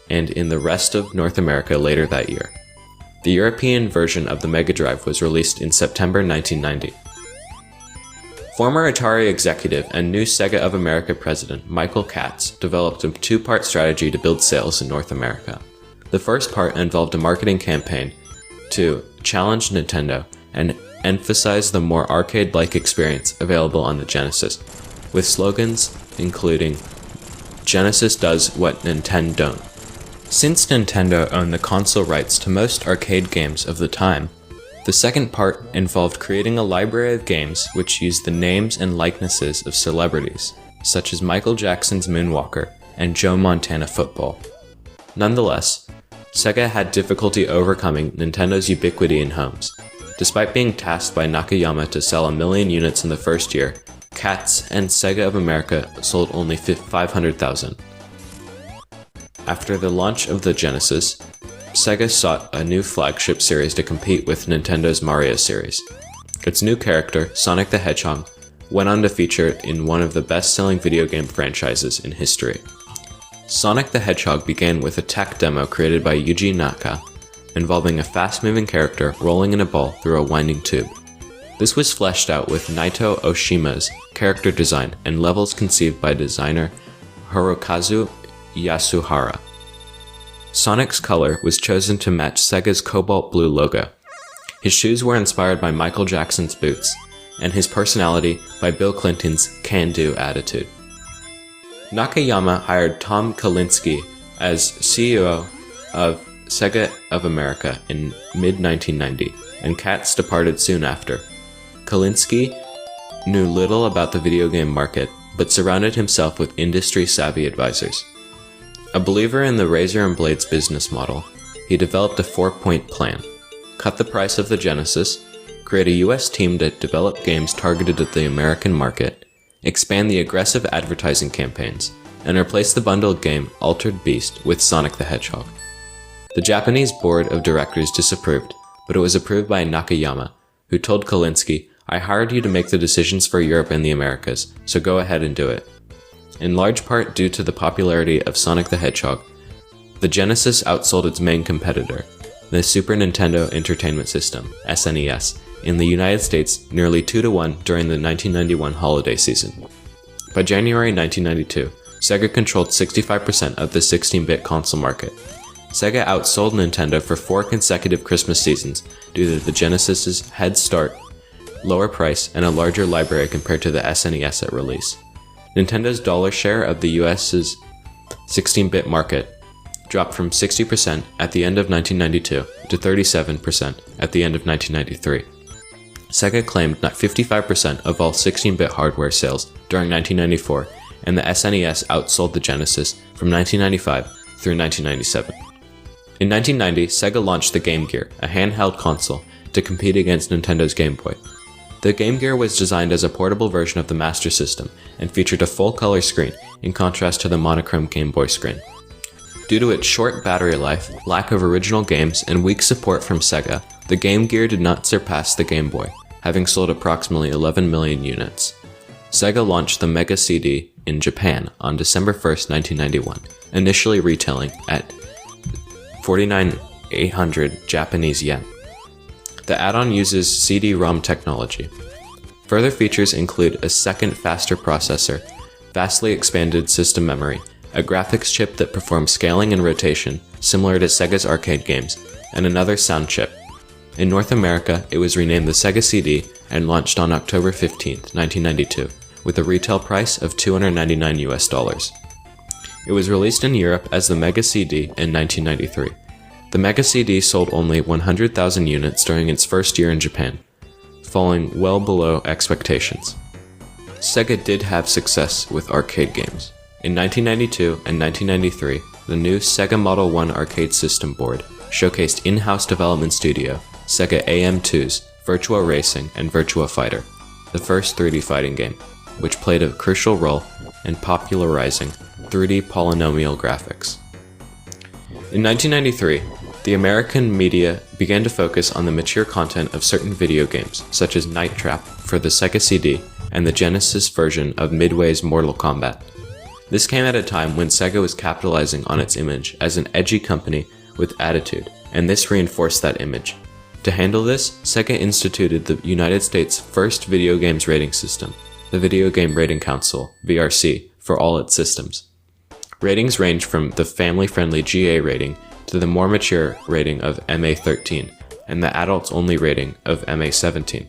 and in the rest of North America later that year. The European version of the Mega Drive was released in September 1990. Former Atari executive and new Sega of America president Michael Katz developed a two-part strategy to build sales in North America. The first part involved a marketing campaign to challenge Nintendo and emphasize the more arcade-like experience available on the Genesis, with slogans including "Genesis does what Nintendo don't." Since Nintendo owned the console rights to most arcade games of the time, the second part involved creating a library of games which used the names and likenesses of celebrities, such as Michael Jackson's Moonwalker and Joe Montana Football. Nonetheless, Sega had difficulty overcoming Nintendo's ubiquity in homes. Despite being tasked by Nakayama to sell 1 million units in the first year, Cats and Sega of America sold only 500,000. After the launch of the Genesis, Sega sought a new flagship series to compete with Nintendo's Mario series. Its new character, Sonic the Hedgehog, went on to feature in one of the best-selling video game franchises in history. Sonic the Hedgehog began with a tech demo created by Yuji Naka, involving a fast-moving character rolling in a ball through a winding tube. This was fleshed out with Naito Oshima's character design and levels conceived by designer Hirokazu Yasuhara. Sonic's color was chosen to match Sega's cobalt blue logo. His shoes were inspired by Michael Jackson's boots, and his personality by Bill Clinton's can-do attitude. Nakayama hired Tom Kalinske as CEO of Sega of America in mid-1990, and Katz departed soon after. Kalinske knew little about the video game market, but surrounded himself with industry-savvy advisors. A believer in the razor and blades business model, he developed a 4-point plan: cut the price of the Genesis, create a US team to develop games targeted at the American market, expand the aggressive advertising campaigns, and replace the bundled game Altered Beast with Sonic the Hedgehog. The Japanese board of directors disapproved, but it was approved by Nakayama, who told Kalinske, "I hired you to make the decisions for Europe and the Americas, so go ahead and do it." In large part due to the popularity of Sonic the Hedgehog, the Genesis outsold its main competitor, the Super Nintendo Entertainment System, SNES, in the United States nearly 2-1 during the 1991 holiday season. By January 1992, Sega controlled 65% of the 16-bit console market. Sega outsold Nintendo for 4 consecutive Christmas seasons due to the Genesis's head start, lower price, and a larger library compared to the SNES at release. Nintendo's dollar share of the US's 16-bit market dropped from 60% at the end of 1992 to 37% at the end of 1993. Sega claimed that 55% of all 16-bit hardware sales during 1994, and the SNES outsold the Genesis from 1995 through 1997. In 1990, Sega launched the Game Gear, a handheld console, to compete against Nintendo's Game Boy. The Game Gear was designed as a portable version of the Master System and featured a full-color screen in contrast to the monochrome Game Boy screen. Due to its short battery life, lack of original games, and weak support from Sega, the Game Gear did not surpass the Game Boy, having sold approximately 11 million units. Sega launched the Mega CD in Japan on December 1st, 1991, initially retailing at 49,800 Japanese yen. The add-on uses CD-ROM technology. Further features include a second faster processor, vastly expanded system memory, a graphics chip that performs scaling and rotation, similar to Sega's arcade games, and another sound chip. In North America, it was renamed the Sega CD and launched on October 15, 1992, with a retail price of $299 US. It was released in Europe as the Mega CD in 1993. The Mega CD sold only 100,000 units during its first year in Japan, falling well below expectations. Sega did have success with arcade games. In 1992 and 1993, the new Sega Model 1 arcade system board showcased in-house development studio Sega AM2's Virtua Racing and Virtua Fighter, the first 3D fighting game, which played a crucial role in popularizing 3D polynomial graphics. In 1993, the American media began to focus on the mature content of certain video games, such as Night Trap for the Sega CD and the Genesis version of Midway's Mortal Kombat. This came at a time when Sega was capitalizing on its image as an edgy company with attitude, and this reinforced that image. To handle this, Sega instituted the United States' first video games rating system, the Video Game Rating Council, VRC, for all its systems. Ratings range from the family-friendly GA rating to the more mature rating of MA13, and the adults-only rating of MA17.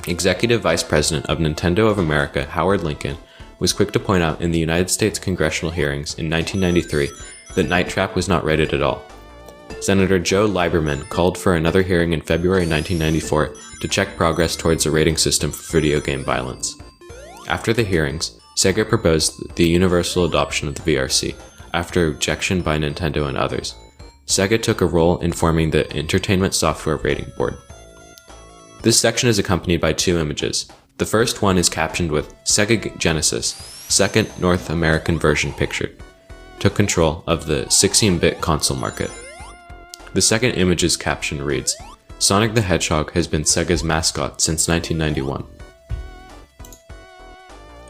Executive Vice President of Nintendo of America, Howard Lincoln, was quick to point out in the United States congressional hearings in 1993 that Night Trap was not rated at all. Senator Joe Lieberman called for another hearing in February 1994 to check progress towards a rating system for video game violence. After the hearings, Sega proposed the universal adoption of the VRC, after objection by Nintendo and others. Sega took a role in forming the Entertainment Software Rating Board. This section is accompanied by two images. The first one is captioned with Sega Genesis, second North American version pictured, took control of the 16-bit console market. The second image's caption reads, Sonic the Hedgehog has been Sega's mascot since 1991.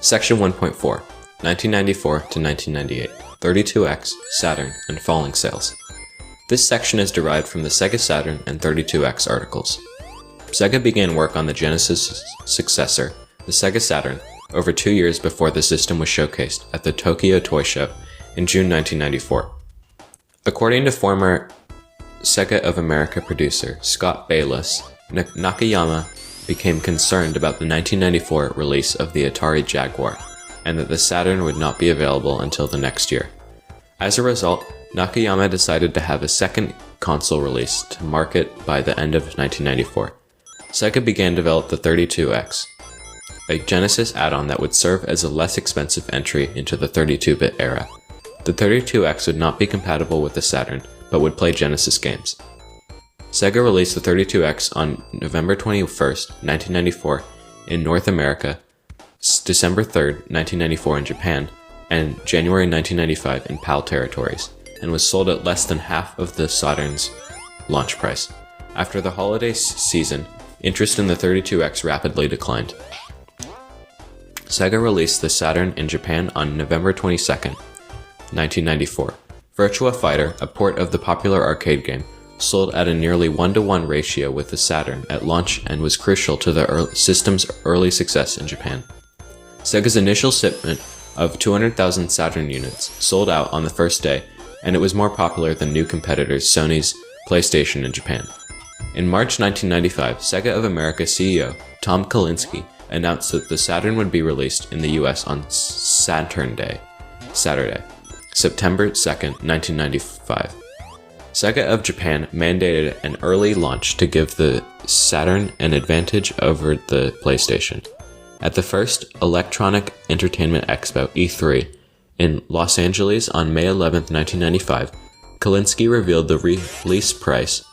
Section 1.4, 1994 to 1998, 32X, Saturn, and falling sales. This section is derived from the Sega Saturn and 32X articles. Sega began work on the Genesis successor, the Sega Saturn, over 2 years before the system was showcased at the Tokyo Toy Show in June 1994. According to former Sega of America producer Scott Bayless, Nakayama became concerned about the 1994 release of the Atari Jaguar, and that the Saturn would not be available until the next year. As a result, Nakayama decided to have a second console release to market by the end of 1994. Sega began to develop the 32X, a Genesis add-on that would serve as a less expensive entry into the 32-bit era. The 32X would not be compatible with the Saturn, but would play Genesis games. Sega released the 32X on November 21, 1994 in North America, December 3, 1994 in Japan, and January 1995 in PAL territories, and was sold at less than half of the Saturn's launch price. After the holiday season, interest in the 32X rapidly declined. Sega released the Saturn in Japan on November 22, 1994. Virtua Fighter, a port of the popular arcade game, sold at a nearly 1-to-1 ratio with the Saturn at launch and was crucial to the system's early success in Japan. Sega's initial shipment of 200,000 Saturn units sold out on the first day, and it was more popular than new competitors Sony's PlayStation in Japan. In March 1995, Sega of America CEO Tom Kalinske announced that the Saturn would be released in the US on Saturday, September 2, 1995. Sega of Japan mandated an early launch to give the Saturn an advantage over the PlayStation. At the first Electronic Entertainment Expo E3 in Los Angeles on May 11, 1995, Kalinske revealed the release price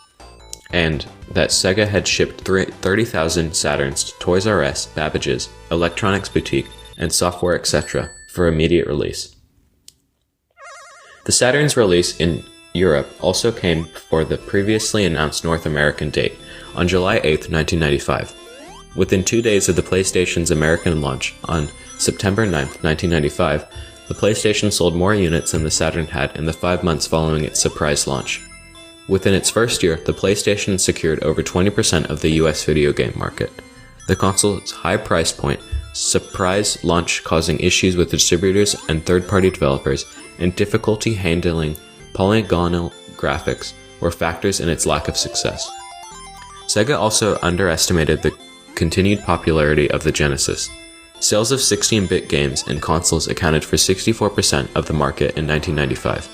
and that Sega had shipped 30,000 Saturns to Toys R Us, Babbage's, Electronics Boutique, and Software Etc. for immediate release. The Saturn's release in Europe also came before the previously announced North American date, on July 8, 1995. Within 2 days of the PlayStation's American launch, on September 9, 1995, the PlayStation sold more units than the Saturn had in the 5 months following its surprise launch. Within its first year, the PlayStation secured over 20% of the US video game market. The console's high price point, surprise launch causing issues with distributors and third-party developers, and difficulty handling polygonal graphics were factors in its lack of success. Sega also underestimated the continued popularity of the Genesis. Sales of 16-bit games and consoles accounted for 64% of the market in 1995.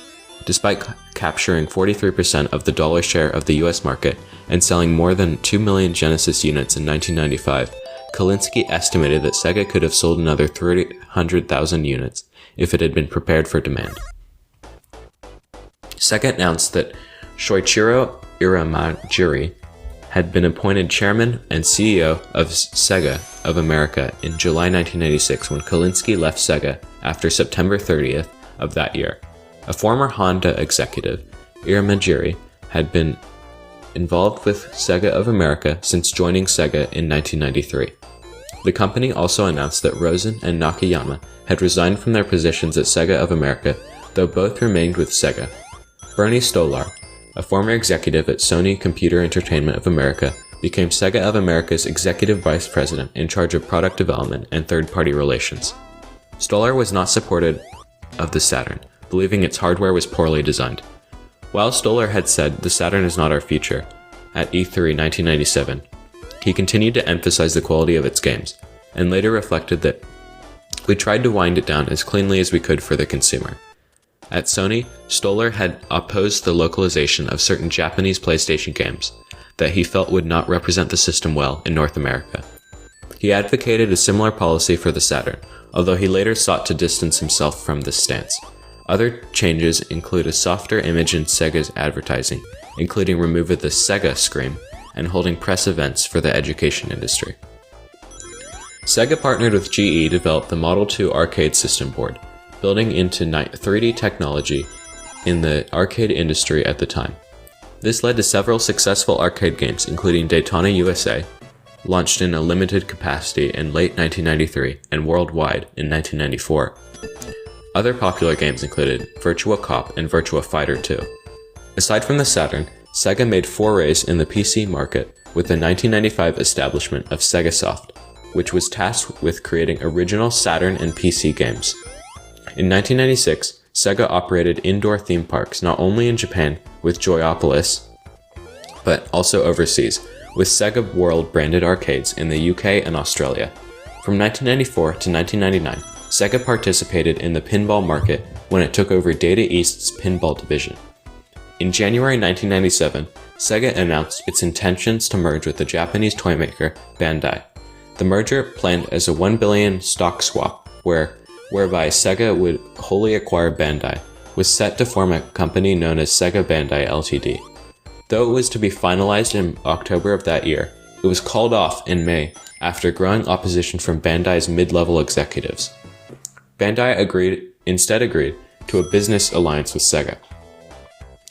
Despite capturing 43% of the dollar share of the US market and selling more than 2 million Genesis units in 1995, Kalinske estimated that Sega could have sold another 300,000 units if it had been prepared for demand. Sega announced that Shoichiro Iramajiri had been appointed chairman and CEO of Sega of America in July 1986 when Kalinske left Sega after September 30th of that year. A former Honda executive, Iramajiri had been involved with Sega of America since joining Sega in 1993. The company also announced that Rosen and Nakayama had resigned from their positions at Sega of America, though both remained with Sega. Bernie Stolar, a former executive at Sony Computer Entertainment of America, became Sega of America's executive vice president in charge of product development and third-party relations. Stolar was not supportive of the Saturn, believing its hardware was poorly designed. While Stolar had said, "The Saturn is not our future," at E3 1997, he continued to emphasize the quality of its games, and later reflected that we tried to wind it down as cleanly as we could for the consumer. At Sony, Stoller had opposed the localization of certain Japanese PlayStation games that he felt would not represent the system well in North America. He advocated a similar policy for the Saturn, although he later sought to distance himself from this stance. Other changes include a softer image in Sega's advertising, including removing the Sega scream and holding press events for the education industry. Sega partnered with GE to develop the Model 2 arcade system board, building into 3D technology in the arcade industry at the time. This led to several successful arcade games, including Daytona USA, launched in a limited capacity in late 1993 and worldwide in 1994. Other popular games included Virtua Cop and Virtua Fighter 2. Aside from the Saturn, Sega made forays in the PC market with the 1995 establishment of Segasoft, which was tasked with creating original Saturn and PC games. In 1996, Sega operated indoor theme parks not only in Japan with Joyopolis, but also overseas, with Sega World branded arcades in the UK and Australia. From 1994 to 1999, Sega participated in the pinball market when it took over Data East's pinball division. In January 1997, Sega announced its intentions to merge with the Japanese toy maker Bandai. The merger, planned as a $1 billion stock swap, whereby Sega would wholly acquire Bandai, was set to form a company known as Sega Bandai Ltd. Though it was to be finalized in October of that year, it was called off in May after growing opposition from Bandai's mid-level executives. Bandai instead agreed to a business alliance with Sega.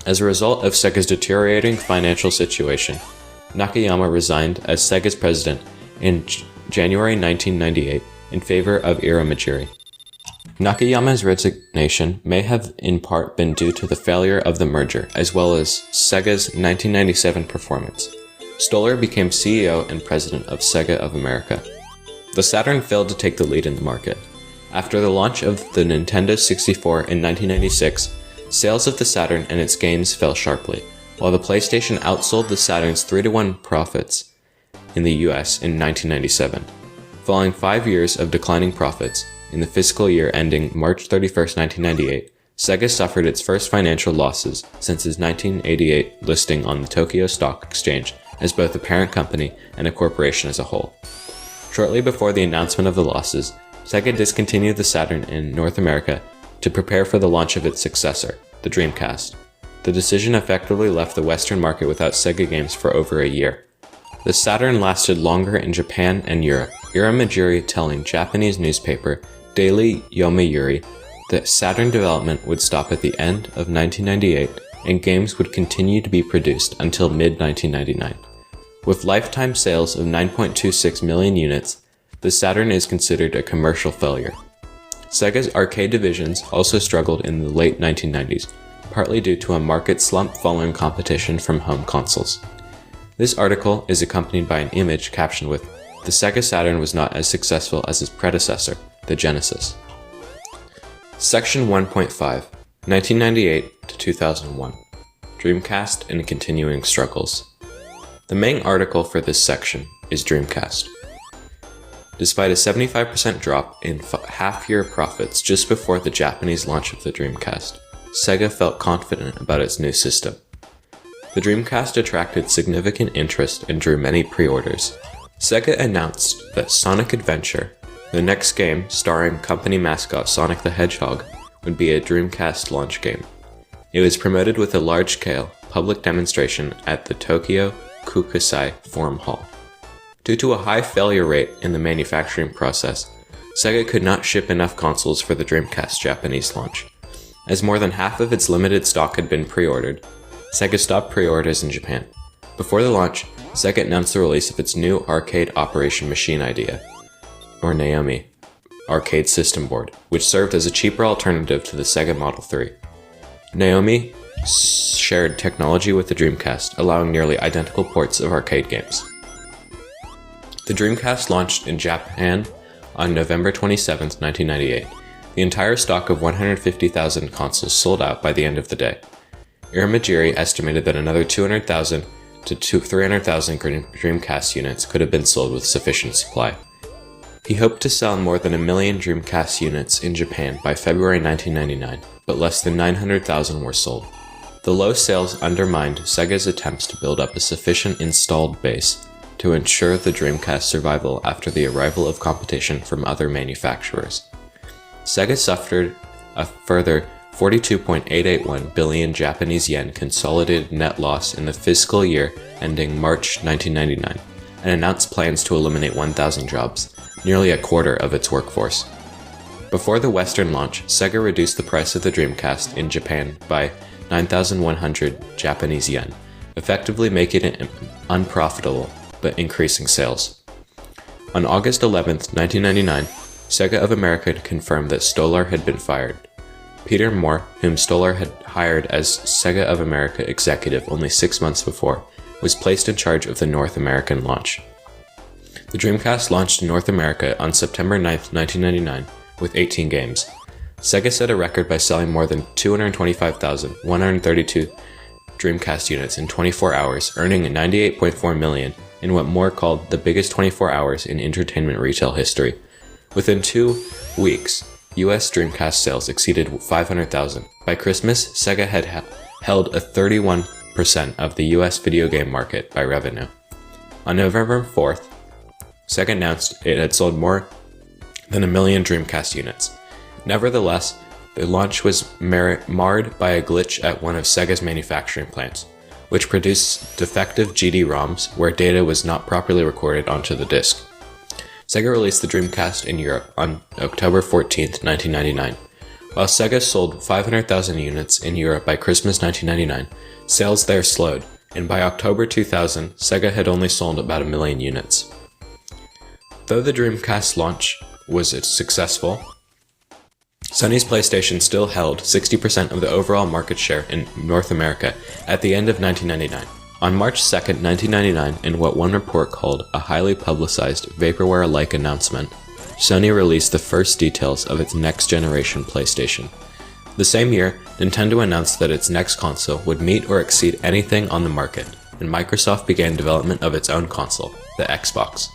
As a result of Sega's deteriorating financial situation, Nakayama resigned as Sega's president in January 1998 in favor of Iramajiri. Nakayama's resignation may have in part been due to the failure of the merger, as well as Sega's 1997 performance. Stoller became CEO and president of Sega of America. The Saturn failed to take the lead in the market. After the launch of the Nintendo 64 in 1996, sales of the Saturn and its games fell sharply, while the PlayStation outsold the Saturn's 3-to-1 profits in the US in 1997. Following 5 years of declining profits, in the fiscal year ending March 31, 1998, Sega suffered its first financial losses since its 1988 listing on the Tokyo Stock Exchange as both a parent company and a corporation as a whole. Shortly before the announcement of the losses, Sega discontinued the Saturn in North America to prepare for the launch of its successor, the Dreamcast. The decision effectively left the Western market without Sega games for over a year. The Saturn lasted longer in Japan and Europe, Iramajiri telling Japanese newspaper Daily Yomiuri that Saturn development would stop at the end of 1998 and games would continue to be produced until mid-1999. With lifetime sales of 9.26 million units, the Saturn is considered a commercial failure. Sega's arcade divisions also struggled in the late 1990s, partly due to a market slump following competition from home consoles. This article is accompanied by an image captioned with, "The Sega Saturn was not as successful as its predecessor, the Genesis." Section 1.5, 1998 to 2001, Dreamcast and Continuing Struggles. The main article for this section is Dreamcast. Despite a 75% drop in half-year profits just before the Japanese launch of the Dreamcast, Sega felt confident about its new system. The Dreamcast attracted significant interest and drew many pre-orders. Sega announced that Sonic Adventure, the next game starring company mascot Sonic the Hedgehog, would be a Dreamcast launch game. It was promoted with a large-scale public demonstration at the Tokyo Kukusai Forum Hall. Due to a high failure rate in the manufacturing process, Sega could not ship enough consoles for the Dreamcast Japanese launch. As more than half of its limited stock had been pre-ordered, Sega stopped pre-orders in Japan. Before the launch, Sega announced the release of its new arcade operation machine idea, or Naomi, arcade system board, which served as a cheaper alternative to the Sega Model 3. Naomi shared technology with the Dreamcast, allowing nearly identical ports of arcade games. The Dreamcast launched in Japan on November 27, 1998. The entire stock of 150,000 consoles sold out by the end of the day. Iramajiri estimated that another 200,000 to 300,000 Dreamcast units could have been sold with sufficient supply. He hoped to sell more than 1 million Dreamcast units in Japan by February 1999, but less than 900,000 were sold. The low sales undermined Sega's attempts to build up a sufficient installed base to ensure the Dreamcast's survival after the arrival of competition from other manufacturers. Sega suffered a further 42.881 billion Japanese yen consolidated net loss in the fiscal year ending March 1999, and announced plans to eliminate 1,000 jobs, nearly a quarter of its workforce. Before the Western launch, Sega reduced the price of the Dreamcast in Japan by 9,100 Japanese yen, effectively making it unprofitable but increasing sales. On August 11, 1999, Sega of America confirmed that Stolar had been fired. Peter Moore, whom Stolar had hired as Sega of America executive only 6 months before, was placed in charge of the North American launch. The Dreamcast launched in North America on September 9, 1999, with 18 games. Sega set a record by selling more than 225,132 Dreamcast units in 24 hours, earning $98.4 million in what Moore called the biggest 24 hours in entertainment retail history. Within 2 weeks, US Dreamcast sales exceeded 500,000. By Christmas, Sega had held a 31% of the US video game market by revenue. On November 4th, Sega announced it had sold more than 1 million Dreamcast units. Nevertheless, the launch was marred by a glitch at one of Sega's manufacturing plants, which produced defective GD-ROMs where data was not properly recorded onto the disc. Sega released the Dreamcast in Europe on October 14, 1999. While Sega sold 500,000 units in Europe by Christmas 1999, sales there slowed, and by October 2000, Sega had only sold about 1 million units. Though the Dreamcast launch was successful, Sony's PlayStation still held 60% of the overall market share in North America at the end of 1999. On March 2, 1999, in what one report called a highly publicized vaporware-like announcement, Sony released the first details of its next-generation PlayStation. The same year, Nintendo announced that its next console would meet or exceed anything on the market, and Microsoft began development of its own console, the Xbox.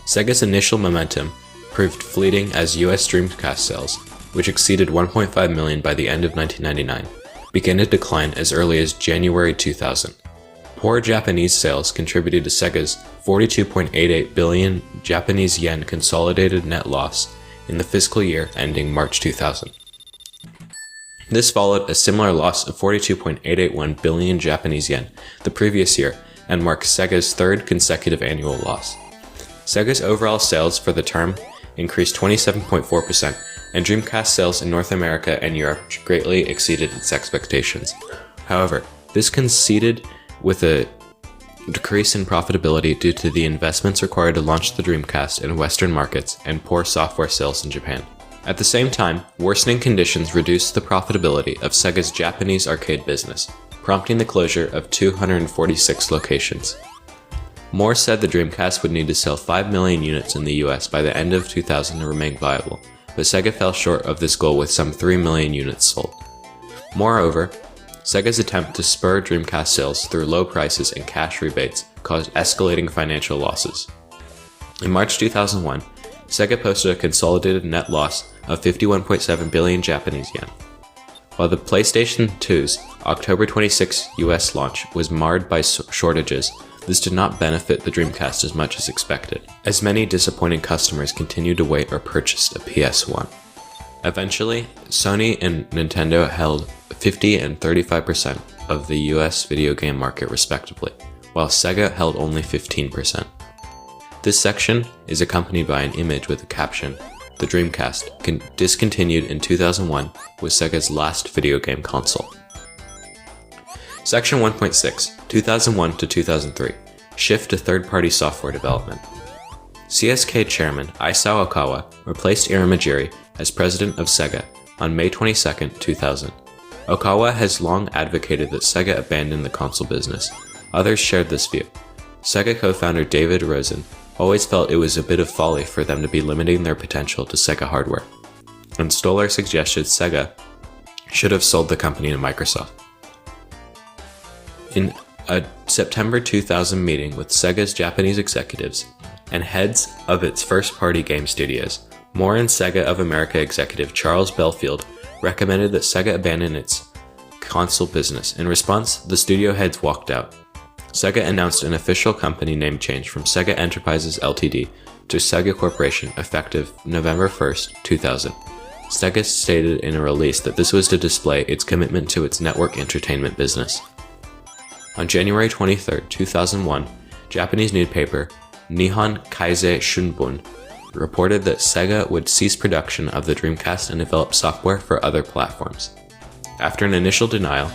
Sega's initial momentum proved fleeting as US Dreamcast sales, which exceeded 1.5 million by the end of 1999, began to decline as early as January 2000. Poor Japanese sales contributed to Sega's 42.88 billion Japanese yen consolidated net loss in the fiscal year ending March 2000. This followed a similar loss of 42.881 billion Japanese yen the previous year and marks Sega's third consecutive annual loss. Sega's overall sales for the term increased 27.4%, and Dreamcast sales in North America and Europe greatly exceeded its expectations. However, this coincided with a decrease in profitability due to the investments required to launch the Dreamcast in Western markets and poor software sales in Japan. At the same time, worsening conditions reduced the profitability of Sega's Japanese arcade business, prompting the closure of 246 locations. Moore said the Dreamcast would need to sell 5 million units in the US by the end of 2000 to remain viable, but Sega fell short of this goal with some 3 million units sold. Moreover, Sega's attempt to spur Dreamcast sales through low prices and cash rebates caused escalating financial losses. In March 2001, Sega posted a consolidated net loss of 51.7 billion Japanese yen. While the PlayStation 2's October 26 US launch was marred by shortages, this did not benefit the Dreamcast as much as expected, as many disappointed customers continued to wait or purchased a PS1. Eventually, Sony and Nintendo held 50 and 35% of the US video game market respectively, while Sega held only 15%. This section is accompanied by an image with the caption, "The Dreamcast, discontinued in 2001, was Sega's last video game console." Section 1.6, 2001 to 2003, Shift to Third-Party Software Development. CSK Chairman Isao Okawa replaced Irimajiri as president of Sega on May 22, 2000. Okawa has long advocated that Sega abandon the console business. Others shared this view. Sega co-founder David Rosen always felt it was a bit of folly for them to be limiting their potential to Sega hardware, and Stolar suggested Sega should have sold the company to Microsoft. In a September 2000 meeting with Sega's Japanese executives and heads of its first-party game studios, Moore and Sega of America executive Charles Belfield recommended that Sega abandon its console business. In response, the studio heads walked out. Sega announced an official company name change from Sega Enterprises Ltd. to Sega Corporation effective November 1st, 2000. Sega stated in a release that this was to display its commitment to its network entertainment business. On January 23, 2001, Japanese newspaper Nihon Keizai Shunbun reported that Sega would cease production of the Dreamcast and develop software for other platforms. After an initial denial,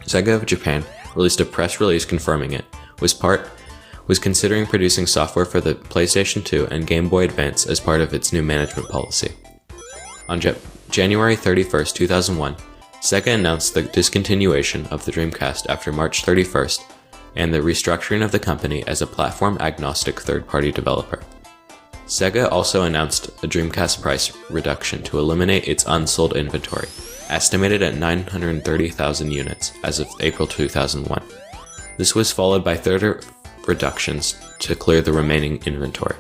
Sega of Japan released a press release confirming it was considering producing software for the PlayStation 2 and Game Boy Advance as part of its new management policy. On January 31, 2001, Sega announced the discontinuation of the Dreamcast after March 31st and the restructuring of the company as a platform-agnostic third-party developer. Sega also announced a Dreamcast price reduction to eliminate its unsold inventory, estimated at 930,000 units as of April 2001. This was followed by further reductions to clear the remaining inventory.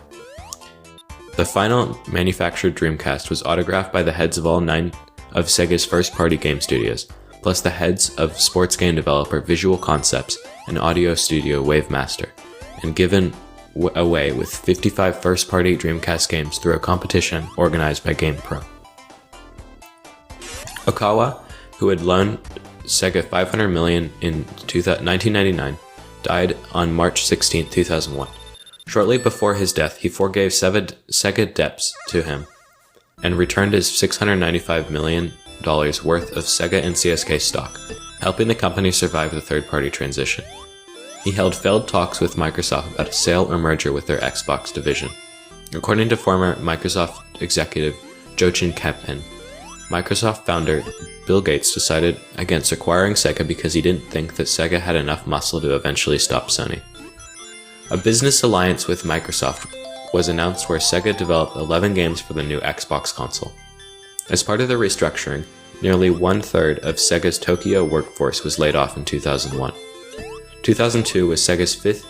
The final manufactured Dreamcast was autographed by the heads of all 9 of Sega's first-party game studios, plus the heads of sports game developer Visual Concepts and audio studio Wavemaster, and given away with 55 first-party Dreamcast games through a competition organized by GamePro. Okawa, who had loaned Sega $500 million in 1999, died on March 16, 2001. Shortly before his death, he forgave Sega debts to him and returned his $695 million worth of Sega and CSK stock, helping the company survive the third-party transition. He held failed talks with Microsoft about a sale or merger with their Xbox division. According to former Microsoft executive Jochin Kempen, Microsoft founder Bill Gates decided against acquiring Sega because he didn't think that Sega had enough muscle to eventually stop Sony. A business alliance with Microsoft was announced where Sega developed 11 games for the new Xbox console. As part of the restructuring, nearly one-third of Sega's Tokyo workforce was laid off in 2001. 2002 was Sega's 5th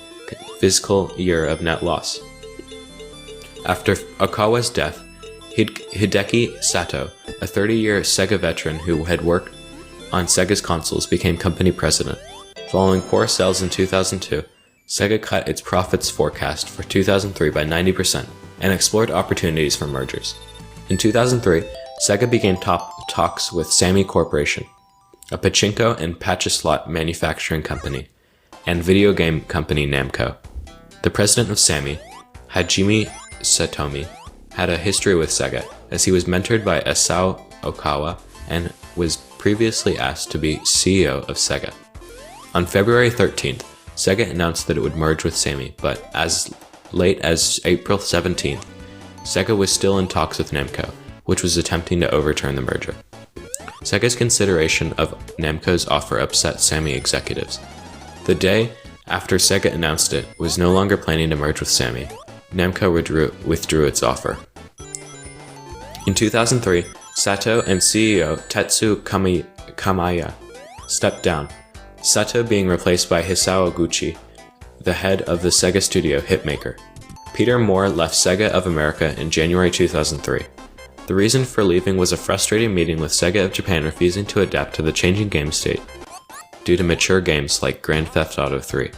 fiscal year of net loss. After Okawa's death, Hideki Sato, a 30-year Sega veteran who had worked on Sega's consoles, became company president. Following poor sales in 2002, Sega cut its profits forecast for 2003 by 90% and explored opportunities for mergers. In 2003, Sega began talks with Sammy Corporation, a pachinko and pachislot manufacturing company, and video game company Namco. The president of Sammy, Hajime Satomi, had a history with Sega, as he was mentored by Isao Okawa and was previously asked to be CEO of Sega. On February 13th, Sega announced that it would merge with Sammy, but as late as April 17th, Sega was still in talks with Namco, which was attempting to overturn the merger. Sega's consideration of Namco's offer upset Sammy executives. The day after Sega announced it was no longer planning to merge with Sammy, Namco withdrew its offer. In 2003, Sato and CEO Tetsu Kamiya stepped down, Sato being replaced by Hisao Guchi, the head of the Sega studio Hitmaker. Peter Moore left Sega of America in January 2003. The reason for leaving was a frustrating meeting with Sega of Japan refusing to adapt to the changing game state due to mature games like Grand Theft Auto 3.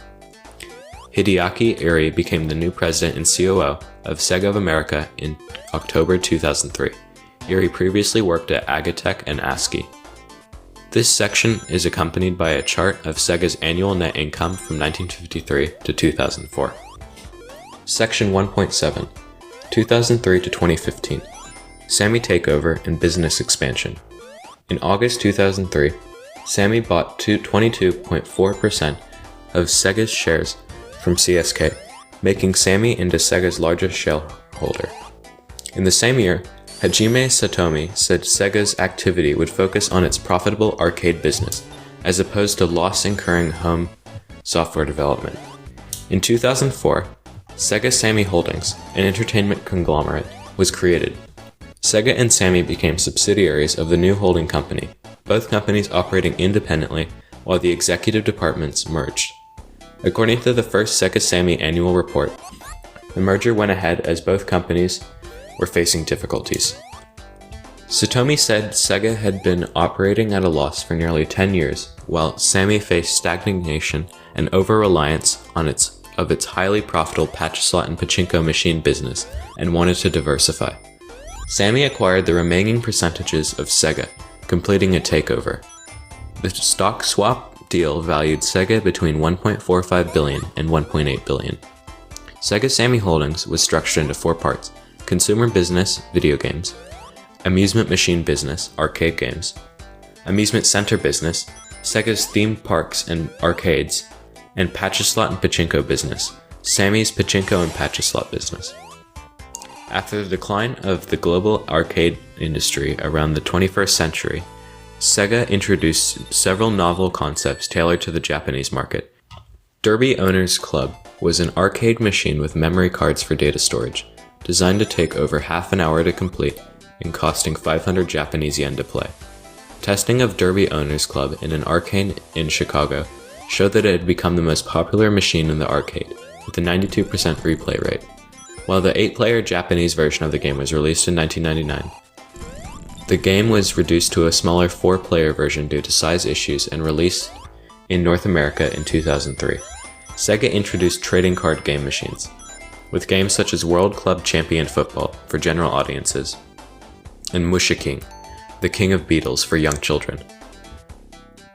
Hideaki Eri became the new president and COO of Sega of America in October 2003. Eri previously worked at Agatec and ASCII. This section is accompanied by a chart of Sega's annual net income from 1953 to 2004. Section 1.7, 2003 to 2015. Sammy takeover and business expansion. In August 2003, Sammy bought 22.4% of Sega's shares from CSK, making Sammy into Sega's largest shareholder. In the same year, Hajime Satomi said Sega's activity would focus on its profitable arcade business, as opposed to loss-incurring home software development. In 2004, Sega Sammy Holdings, an entertainment conglomerate, was created. Sega and Sammy became subsidiaries of the new holding company, both companies operating independently while the executive departments merged. According to the first Sega Sammy annual report, the merger went ahead as both companies were facing difficulties. Satomi said Sega had been operating at a loss for nearly 10 years, while Sammy faced stagnation and over-reliance on its highly profitable patch slot and pachinko machine business and wanted to diversify. Sammy acquired the remaining percentages of Sega, completing a takeover. The stock swap deal valued Sega between $1.45 billion and $1.8 billion. Sega Sammy Holdings was structured into 4 parts: consumer business, video games; amusement machine business, arcade games; amusement center business, Sega's theme parks and arcades; and Pachinko and Pachinko business, Sammy's Pachinko and Pachinko business. After the decline of the global arcade industry around the 21st century, Sega introduced several novel concepts tailored to the Japanese market. Derby Owners Club was an arcade machine with memory cards for data storage, designed to take over half an hour to complete and costing 500 Japanese yen to play. Testing of Derby Owners Club in an arcade in Chicago showed that it had become the most popular machine in the arcade, with a 92% replay rate. While the 8-player Japanese version of the game was released in 1999, the game was reduced to a smaller 4-player version due to size issues and released in North America in 2003. Sega introduced trading card game machines, with games such as World Club Champion Football for general audiences, and Musha King, the King of Beetles for young children.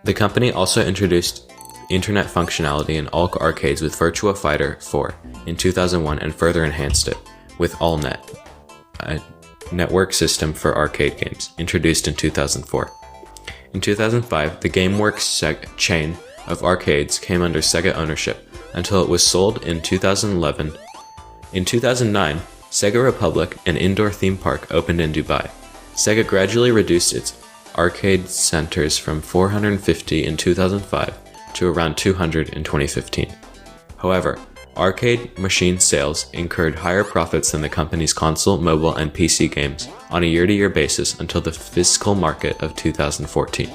The company also introduced internet functionality in all arcades with Virtua Fighter 4 in 2001 and further enhanced it with AllNet, a network system for arcade games, introduced in 2004. In 2005, the GameWorks chain of arcades came under Sega ownership until it was sold in 2011. In 2009, Sega Republic, an indoor theme park, opened in Dubai. Sega gradually reduced its arcade centers from 450 in 2005 to around 200 in 2015. However, arcade machine sales incurred higher profits than the company's console, mobile, and PC games on a year-to-year basis until the fiscal market of 2014.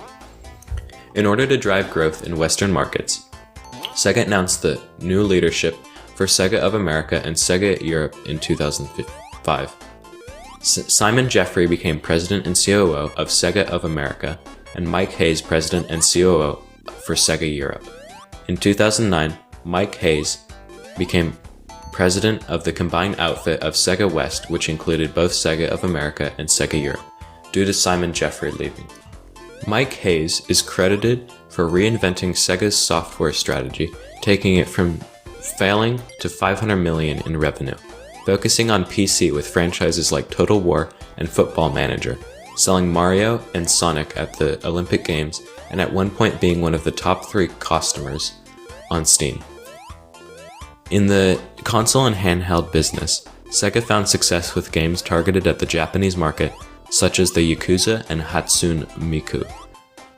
In order to drive growth in Western markets, Sega announced the new leadership for Sega of America and Sega Europe in 2005. Simon Jeffrey became president and COO of Sega of America, and Mike Hayes president and COO for Sega Europe. In 2009, Mike Hayes became president of the combined outfit of Sega West, which included both Sega of America and Sega Europe, due to Simon Jeffrey leaving. Mike Hayes is credited for reinventing Sega's software strategy, taking it from failing to $500 million in revenue, focusing on PC with franchises like Total War and Football Manager, selling Mario and Sonic at the Olympic Games, and at one point being one of the top 3 customers on Steam. In the console and handheld business, Sega found success with games targeted at the Japanese market, such as the Yakuza and Hatsune Miku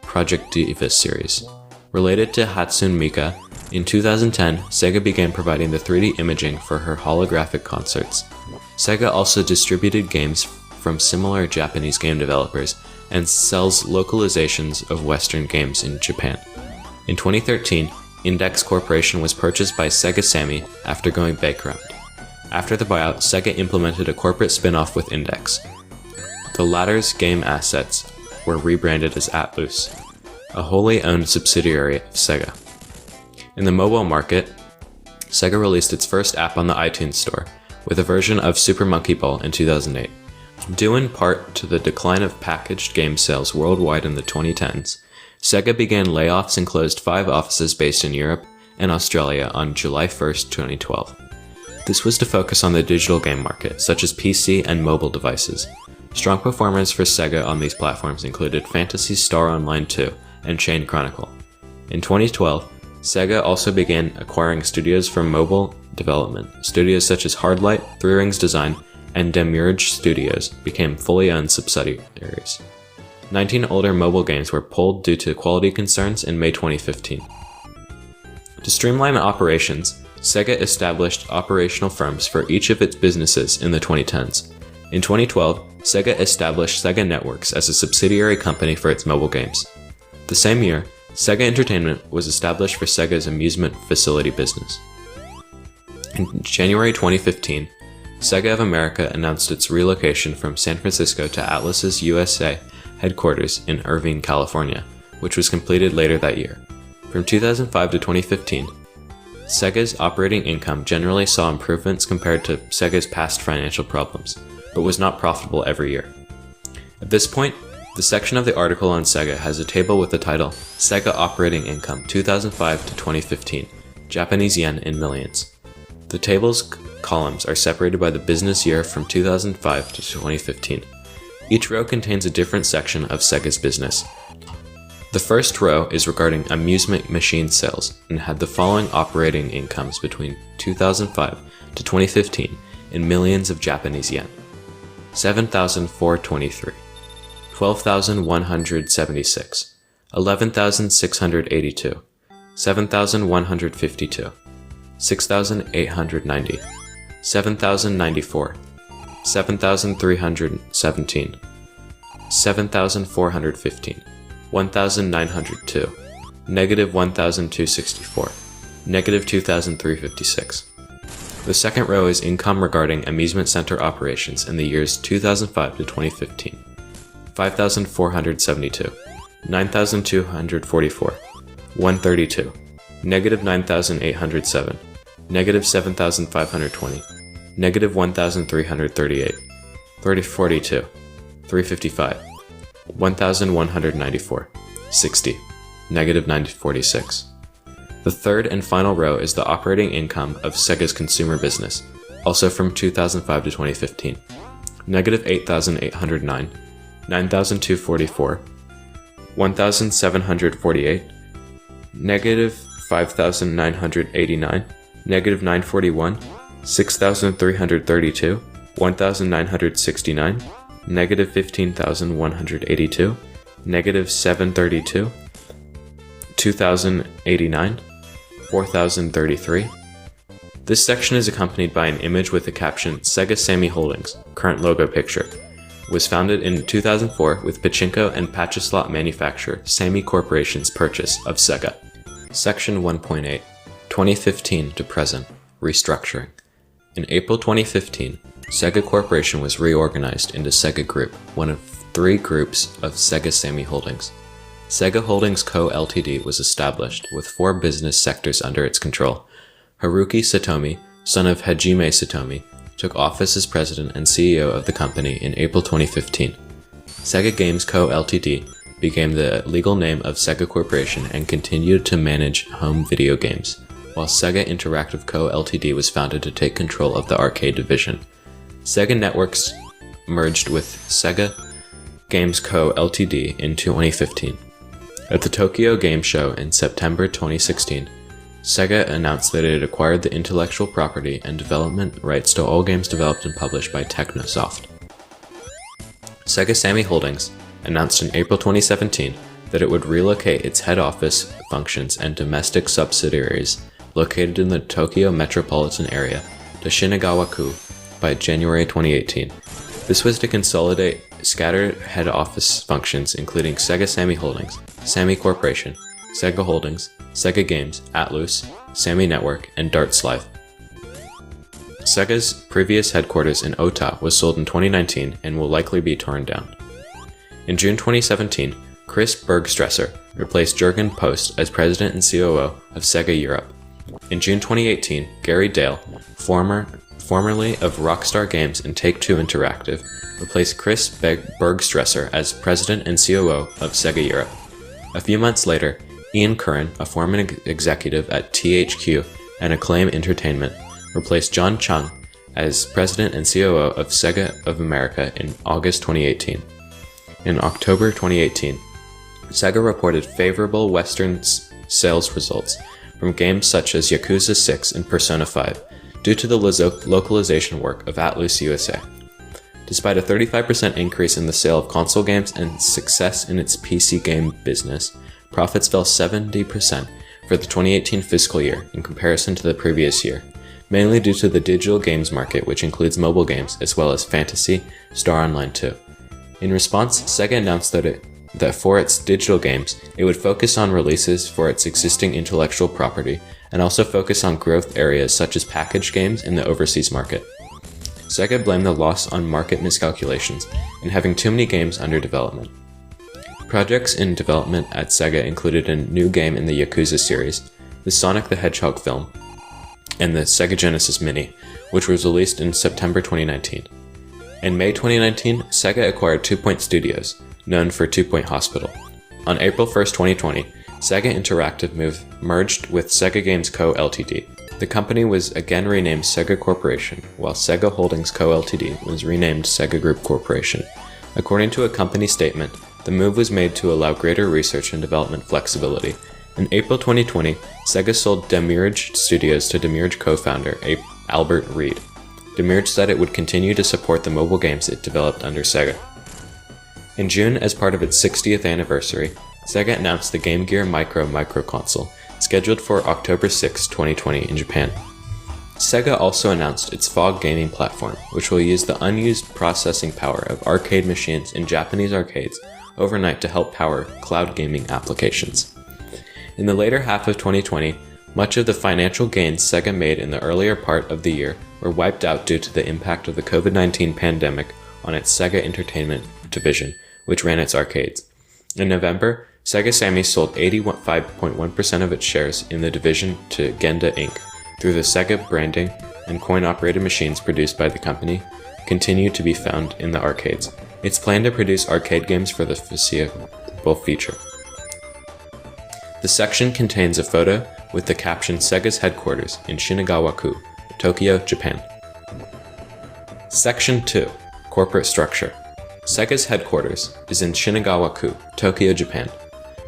Project Diva series. Related to Hatsune Miku, in 2010, Sega began providing the 3D imaging for her holographic concerts. Sega also distributed games from similar Japanese game developers and sells localizations of Western games in Japan. In 2013, Index Corporation was purchased by Sega Sammy after going bankrupt. After the buyout, Sega implemented a corporate spin-off with Index. The latter's game assets were rebranded as Atlus, a wholly owned subsidiary of Sega. In the mobile market, Sega released its first app on the iTunes Store, with a version of Super Monkey Ball in 2008. Due in part to the decline of packaged game sales worldwide in the 2010s, Sega began layoffs and closed 5 offices based in Europe and Australia on July 1, 2012. This was to focus on the digital game market, such as PC and mobile devices. Strong performers for Sega on these platforms included Phantasy Star Online 2 and Chain Chronicle. In 2012, Sega also began acquiring studios for mobile development. Studios such as Hardlight, Three Rings Design, and Demiurge Studios became fully owned subsidiaries. 19 older mobile games were pulled due to quality concerns in May 2015. To streamline operations, Sega established operational firms for each of its businesses in the 2010s. In 2012, Sega established Sega Networks as a subsidiary company for its mobile games. The same year, Sega Entertainment was established for Sega's amusement facility business. In January 2015, Sega of America announced its relocation from San Francisco to Atlus's USA headquarters in Irvine, California, which was completed later that year. From 2005 to 2015, Sega's operating income generally saw improvements compared to Sega's past financial problems, but was not profitable every year. At this point, the section of the article on Sega has a table with the title Sega Operating Income 2005 to 2015, Japanese yen in millions. The table's columns are separated by the business year from 2005 to 2015. Each row contains a different section of Sega's business. The first row is regarding amusement machine sales and had the following operating incomes between 2005 to 2015 in millions of Japanese yen: 7,423, 12,176, 11,682, 7,152, 6,890, 7,094, 7,317, 7,415, 1,902, negative 1,264, negative 2,356. The second row is income regarding amusement center operations in the years 2005 to 2015. 5,472, 9,244, 132, negative 9,807, negative 7,520, negative 1,338, 3042, 355, 1,194, 60, negative 946. The third and final row is the operating income of Sega's consumer business, also from 2005 to 2015. Negative 8,809, 9,244, 1,748, negative 5,989, negative 941, 6,332, 1,969, negative 15,182, negative 732, 2,089, 4,033. This section is accompanied by an image with the caption Sega Sammy Holdings, current logo picture. Was founded in 2004 with pachinko and pachislot manufacturer Sammy Corporation's purchase of Sega. Section 1.8, 2015 to present, restructuring. In April 2015, Sega Corporation was reorganized into Sega Group, one of three groups of Sega Sammy Holdings. Sega Holdings Co. Ltd. was established with four business sectors under its control. Haruki Satomi, son of Hajime Satomi, took office as president and CEO of the company in April 2015. Sega Games Co. Ltd. became the legal name of Sega Corporation and continued to manage home video games, while Sega Interactive Co. Ltd. was founded to take control of the arcade division. Sega Networks merged with Sega Games Co. Ltd. in 2015. At the Tokyo Game Show in September 2016, Sega announced that it had acquired the intellectual property and development rights to all games developed and published by Technosoft. Sega Sammy Holdings announced in April 2017 that it would relocate its head office functions and domestic subsidiaries located in the Tokyo metropolitan area to Shinagawa-ku by January 2018. This was to consolidate scattered head office functions including Sega Sammy Holdings, Sammy Corporation, Sega Holdings, Sega Games, Atlus, Sammy Network, and Darts Live. Sega's previous headquarters in Ota was sold in 2019 and will likely be torn down. In June 2017, Chris Bergstresser replaced Jürgen Post as president and COO of Sega Europe. In June 2018, Gary Dale, formerly of Rockstar Games and Take-Two Interactive, replaced Chris Bergstresser as president and COO of Sega Europe. A few months later, Ian Curran, a former executive at THQ and Acclaim Entertainment, replaced John Chung as president and COO of Sega of America in August 2018. In October 2018, Sega reported favorable Western sales results from games such as Yakuza 6 and Persona 5 due to the localization work of Atlus USA. Despite a 35% increase in the sale of console games and success in its PC game business, profits fell 70% for the 2018 fiscal year in comparison to the previous year, mainly due to the digital games market, which includes mobile games as well as Fantasy Star Online 2. In response, Sega announced that it that for its digital games, it would focus on releases for its existing intellectual property and also focus on growth areas such as packaged games in the overseas market. Sega blamed the loss on market miscalculations and having too many games under development. Projects in development at Sega included a new game in the Yakuza series, the Sonic the Hedgehog film, and the Sega Genesis Mini, which was released in September 2019. In May 2019, Sega acquired 2 Point Studios, known for 2 Point Hospital. On April 1, 2020, Sega Interactive merged with Sega Games Co. Ltd. The company was again renamed Sega Corporation, while Sega Holdings Co. Ltd. was renamed Sega Group Corporation. According to a company statement, the move was made to allow greater research and development flexibility. In April 2020, Sega sold Demiurge Studios to Demiurge co-founder Albert Reed. Demiurge said it would continue to support the mobile games it developed under Sega. In June, as part of its 60th anniversary, Sega announced the Game Gear Micro console, scheduled for October 6, 2020 in Japan. Sega also announced its Fog gaming platform, which will use the unused processing power of arcade machines in Japanese arcades overnight to help power cloud gaming applications. In the later half of 2020, much of the financial gains Sega made in the earlier part of the year were wiped out due to the impact of the COVID-19 pandemic on its Sega Entertainment division, which ran its arcades. In November, Sega Sammy sold 85.1% of its shares in the division to Genda Inc. through the Sega branding, and coin-operated machines produced by the company continue to be found in the arcades. It's planned to produce arcade games for the foreseeable future. The section contains a photo with the caption Sega's headquarters in Shinagawa-ku, Tokyo, Japan. Section 2. Corporate Structure. Sega's headquarters is in Shinagawa-ku, Tokyo, Japan.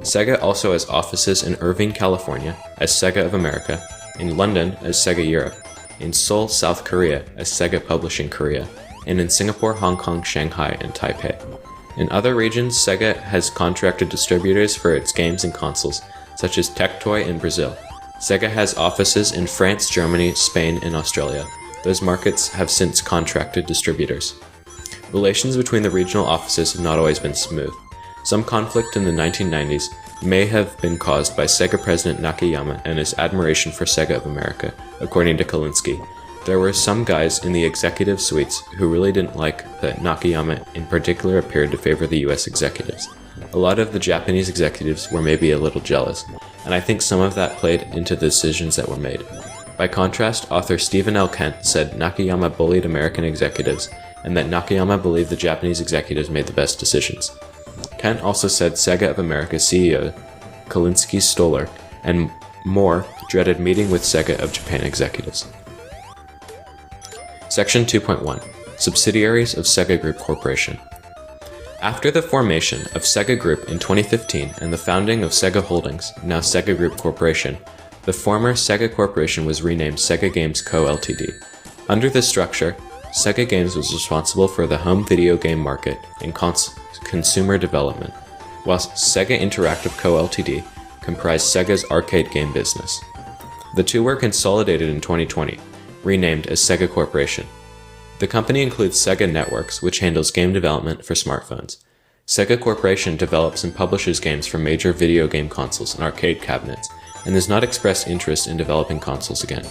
Sega also has offices in Irvine, California as Sega of America, in London as Sega Europe, in Seoul, South Korea as Sega Publishing Korea, and in Singapore, Hong Kong, Shanghai, and Taipei. In other regions, Sega has contracted distributors for its games and consoles, such as Tectoy in Brazil. Sega has offices in France, Germany, Spain, and Australia. Those markets have since contracted distributors. Relations between the regional offices have not always been smooth. Some conflict in the 1990s may have been caused by Sega President Nakayama and his admiration for Sega of America, according to Kalinsky. There were some guys in the executive suites who really didn't like that Nakayama in particular appeared to favor the US executives. A lot of the Japanese executives were maybe a little jealous, and I think some of that played into the decisions that were made. By contrast, author Stephen L. Kent said Nakayama bullied American executives, and that Nakayama believed the Japanese executives made the best decisions. Kent also said Sega of America CEO Kalinsky Stoller and more dreaded meeting with Sega of Japan executives. Section 2.1. Subsidiaries of Sega Group Corporation. After the formation of Sega Group in 2015 and the founding of Sega Holdings, now Sega Group Corporation, the former Sega Corporation was renamed Sega Games Co. Ltd. Under this structure, Sega Games was responsible for the home video game market and consumer development, whilst Sega Interactive Co. Ltd. comprised Sega's arcade game business. The two were consolidated in 2020, renamed as Sega Corporation. The company includes Sega Networks, which handles game development for smartphones. Sega Corporation develops and publishes games for major video game consoles and arcade cabinets, and has not expressed interest in developing consoles again.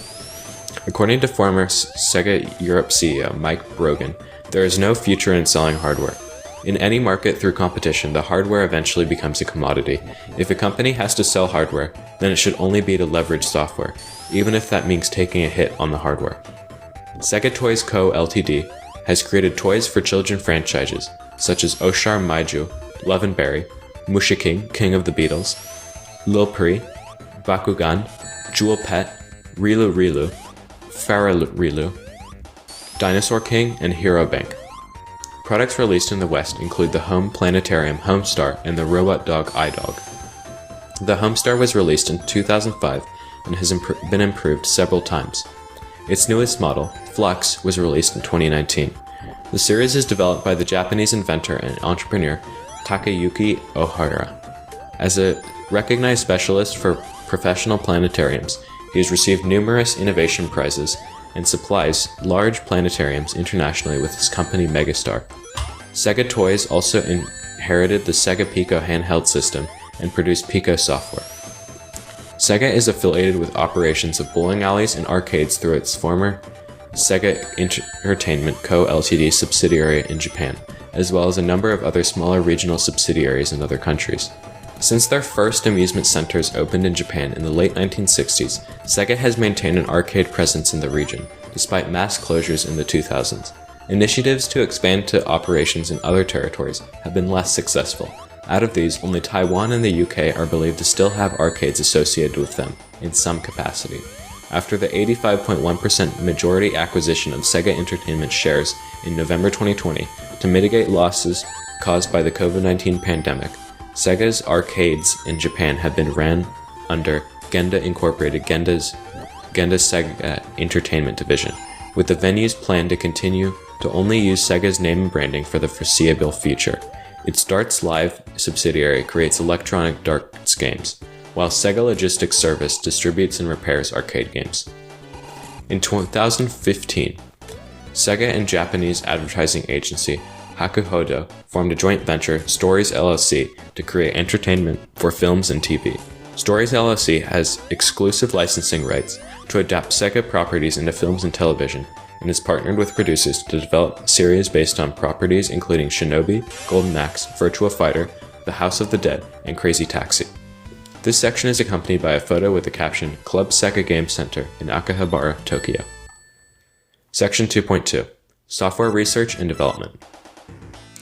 According to former Sega Europe CEO Mike Brogan, there is no future in selling hardware. In any market through competition, the hardware eventually becomes a commodity. If a company has to sell hardware, then it should only be to leverage software, even if that means taking a hit on the hardware. Sega Toys Co. Ltd. has created toys for children franchises, such as Oshar Maiju, Love and Berry, Musha King, King of the Beatles, Lil Pri, Bakugan, Jewel Pet, Rilu Rilu, Fararilu, Dinosaur King, and Hero Bank. Products released in the West include the Home Planetarium Homestar and the Robot Dog iDog. The Homestar was released in 2005 and has been improved several times. Its newest model, Flux, was released in 2019. The series is developed by the Japanese inventor and entrepreneur Takayuki Ohara. As a recognized specialist for professional planetariums, he has received numerous innovation prizes and supplies large planetariums internationally with his company Megastar. Sega Toys also inherited the Sega Pico handheld system and produced Pico software. Sega is affiliated with operations of bowling alleys and arcades through its former Sega Entertainment Co. Ltd. subsidiary in Japan, as well as a number of other smaller regional subsidiaries in other countries. Since their first amusement centers opened in Japan in the late 1960s, Sega has maintained an arcade presence in the region, despite mass closures in the 2000s. Initiatives to expand to operations in other territories have been less successful. Out of these, only Taiwan and the UK are believed to still have arcades associated with them, in some capacity. After the 85.1% majority acquisition of Sega Entertainment shares in November 2020 to mitigate losses caused by the COVID-19 pandemic, Sega's arcades in Japan have been ran under Genda Incorporated, Genda's Sega Entertainment Division, with the venues planned to continue to only use Sega's name and branding for the foreseeable future. Its Darts Live subsidiary creates electronic darts games, while Sega Logistics Service distributes and repairs arcade games. In 2015, Sega and Japanese advertising agency Hakuhodo formed a joint venture, Stories LLC, to create entertainment for films and TV. Stories LLC has exclusive licensing rights to adapt Sega properties into films and television, and has partnered with producers to develop series based on properties including Shinobi, Golden Axe, Virtua Fighter, The House of the Dead, and Crazy Taxi. This section is accompanied by a photo with the caption, Club Sega Game Center in Akihabara, Tokyo. Section 2.2, Software Research and Development.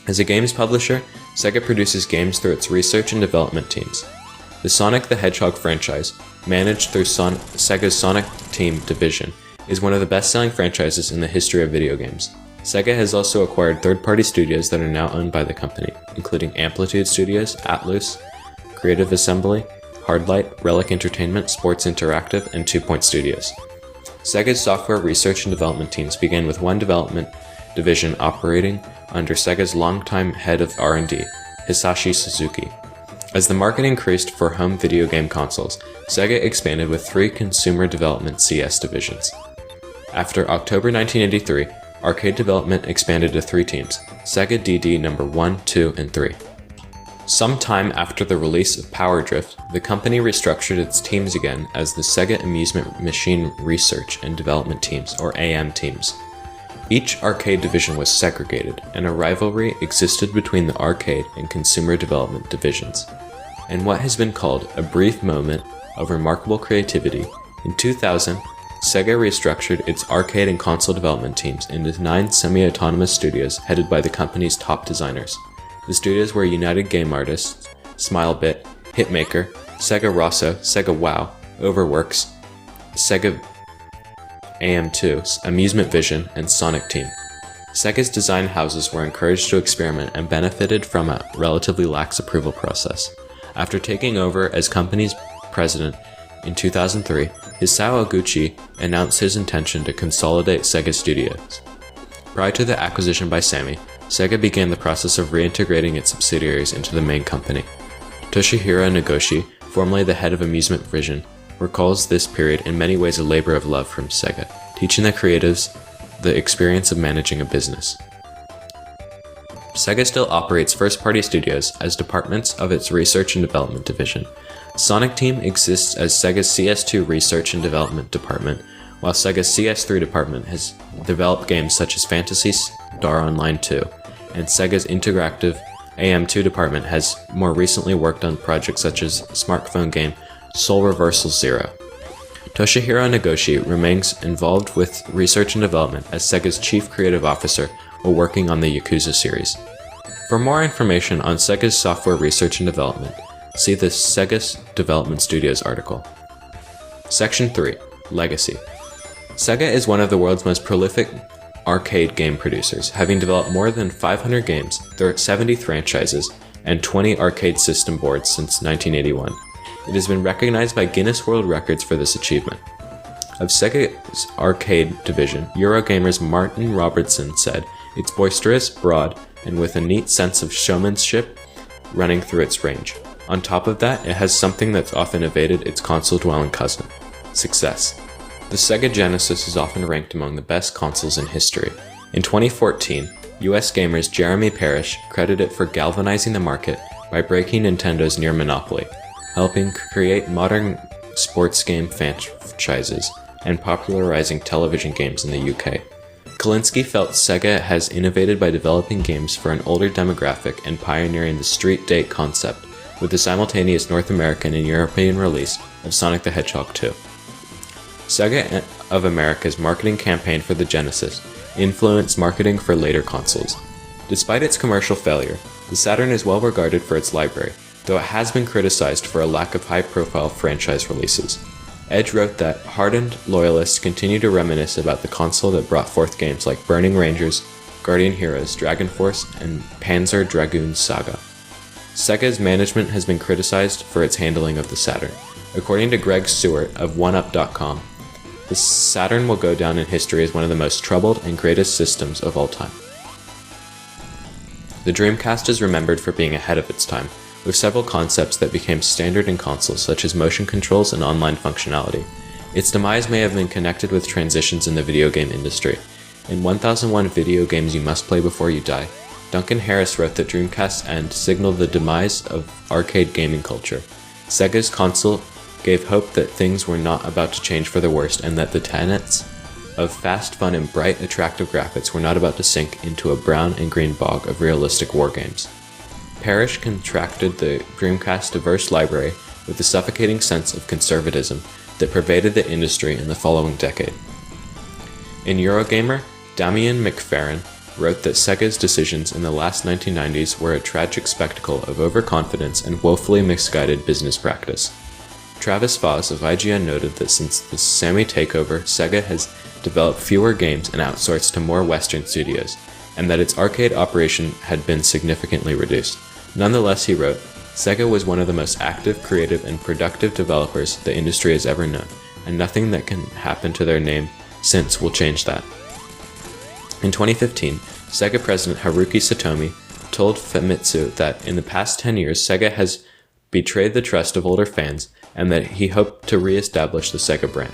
As a games publisher, Sega produces games through its research and development teams. The Sonic the Hedgehog franchise, managed through Sega's Sonic Team division, is one of the best-selling franchises in the history of video games. Sega has also acquired third-party studios that are now owned by the company, including Amplitude Studios, Atlus, Creative Assembly, Hardlight, Relic Entertainment, Sports Interactive, and 2 Point Studios. Sega's software research and development teams began with one development division operating under Sega's longtime head of R&D, Hisashi Suzuki. As the market increased for home video game consoles, Sega expanded with 3 consumer development CS divisions. After October 1983, arcade development expanded to 3 teams, Sega DD No. 1, 2, and 3. Sometime after the release of Power Drift, the company restructured its teams again as the Sega Amusement Machine Research and Development Teams, or AM teams. Each arcade division was segregated, and a rivalry existed between the arcade and consumer development divisions. In what has been called a brief moment of remarkable creativity, in 2000, Sega restructured its arcade and console development teams into 9 semi-autonomous studios headed by the company's top designers. The studios were United Game Artists, Smilebit, Hitmaker, Sega Rosso, Sega WoW, Overworks, Sega AM2, Amusement Vision, and Sonic Team. Sega's design houses were encouraged to experiment and benefited from a relatively lax approval process. After taking over as company's president in 2003, Hisao Oguchi announced his intention to consolidate Sega Studios. Prior to the acquisition by Sammy, Sega began the process of reintegrating its subsidiaries into the main company. Toshihiro Nagoshi, formerly the head of Amusement Vision, recalls this period in many ways a labor of love from Sega, teaching the creatives the experience of managing a business. Sega still operates first-party studios as departments of its research and development division. Sonic Team exists as Sega's CS2 research and development department, while Sega's CS3 department has developed games such as Phantasy Star Online 2, and Sega's interactive AM2 department has more recently worked on projects such as smartphone game Soul Reversal Zero. Toshihiro Nagoshi remains involved with research and development as Sega's chief creative officer while working on the Yakuza series. For more information on Sega's software research and development, see the Sega's Development Studios article. Section 3. Legacy. Sega is one of the world's most prolific arcade game producers, having developed more than 500 games, 70 franchises, and 20 arcade system boards since 1981. It has been recognized by Guinness World Records for this achievement. Of Sega's arcade division, Eurogamer's Martin Robertson said, "It's boisterous, broad, and with a neat sense of showmanship running through its range. On top of that, it has something that's often evaded its console-dwelling cousin: success." The Sega Genesis is often ranked among the best consoles in history. In 2014, US gamers Jeremy Parrish credit it for galvanizing the market by breaking Nintendo's near monopoly, helping create modern sports game franchises, and popularizing television games in the UK. Kalinske felt Sega has innovated by developing games for an older demographic and pioneering the street date concept with the simultaneous North American and European release of Sonic the Hedgehog 2. Sega of America's marketing campaign for the Genesis influenced marketing for later consoles. Despite its commercial failure, the Saturn is well regarded for its library, though it has been criticized for a lack of high-profile franchise releases. Edge wrote that hardened loyalists continue to reminisce about the console that brought forth games like Burning Rangers, Guardian Heroes, Dragon Force, and Panzer Dragoon Saga. Sega's management has been criticized for its handling of the Saturn. According to Greg Stewart of OneUp.com, the Saturn will go down in history as one of the most troubled and greatest systems of all time. The Dreamcast is remembered for being ahead of its time, with several concepts that became standard in consoles such as motion controls and online functionality. Its demise may have been connected with transitions in the video game industry. In 1001 Video Games You Must Play Before You Die, Duncan Harris wrote that Dreamcast's end signaled the demise of arcade gaming culture. Sega's console gave hope that things were not about to change for the worst and that the tenets of fast, fun, and bright, attractive graphics were not about to sink into a brown and green bog of realistic war games. Parrish contracted the Dreamcast's diverse library with the suffocating sense of conservatism that pervaded the industry in the following decade. In Eurogamer, Damien McFerrin wrote that Sega's decisions in the last 1990s were a tragic spectacle of overconfidence and woefully misguided business practice. Travis Foss of IGN noted that since the Sammy takeover, Sega has developed fewer games and outsourced to more Western studios, and that its arcade operation had been significantly reduced. Nonetheless, he wrote, Sega was one of the most active, creative, and productive developers the industry has ever known, and nothing that can happen to their name since will change that. In 2015, Sega president Haruki Satomi told Famitsu that in the past 10 years, Sega has betrayed the trust of older fans and that he hoped to re-establish the Sega brand.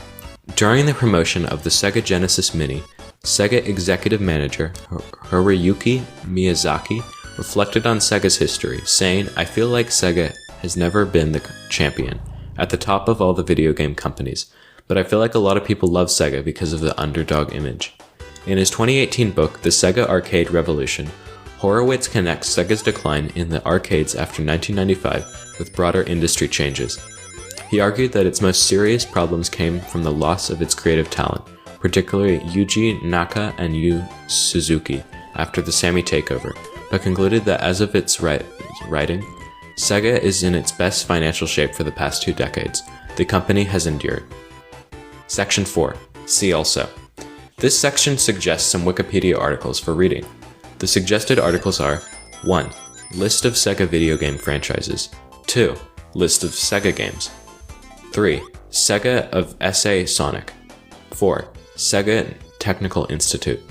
During the promotion of the Sega Genesis Mini, Sega executive manager Hiroyuki Miyazaki reflected on Sega's history, saying, I feel like Sega has never been the champion, at the top of all the video game companies, but I feel like a lot of people love Sega because of the underdog image. In his 2018 book, The Sega Arcade Revolution, Horowitz connects Sega's decline in the arcades after 1995 with broader industry changes. He argued that its most serious problems came from the loss of its creative talent, particularly Yuji Naka and Yu Suzuki, after the Sammy takeover, but concluded that as of its writing, Sega is in its best financial shape for the past 2 decades. The company has endured. Section 4. See also. This section suggests some Wikipedia articles for reading. The suggested articles are 1. List of Sega video game franchises. 2. List of Sega games. 3. Sega of S.A. Sonic. 4. Sega Technical Institute.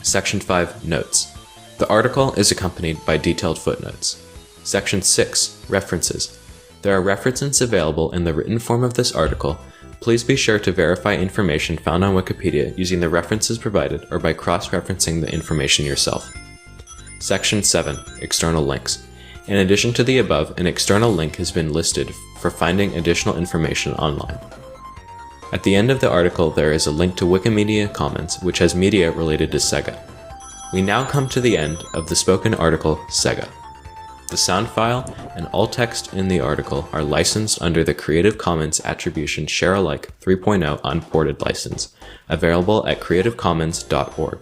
Section 5. Notes. The article is accompanied by detailed footnotes. Section 6. References. There are references available in the written form of this article. Please be sure to verify information found on Wikipedia using the references provided or by cross-referencing the information yourself. Section 7. External links. In addition to the above, an external link has been listed for finding additional information online. At the end of the article, there is a link to Wikimedia Commons, which has media related to Sega. We now come to the end of the spoken article, Sega. The sound file and all text in the article are licensed under the Creative Commons Attribution Share-alike 3.0 Unported license, available at creativecommons.org.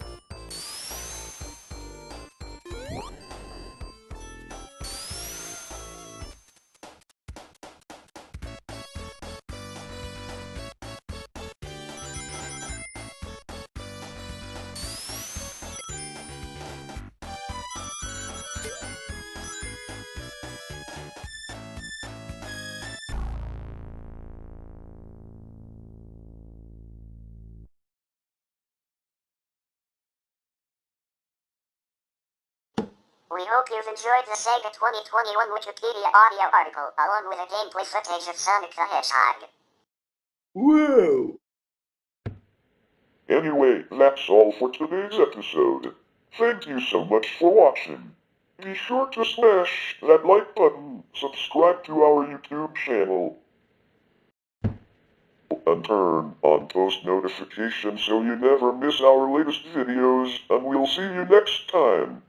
We hope you've enjoyed the Sega 2021 Wikipedia audio article, along with a gameplay footage of Sonic the Hedgehog. Whoa! Anyway, that's all for today's episode. Thank you so much for watching. Be sure to smash that like button, subscribe to our YouTube channel, and turn on post notifications so you never miss our latest videos, and we'll see you next time.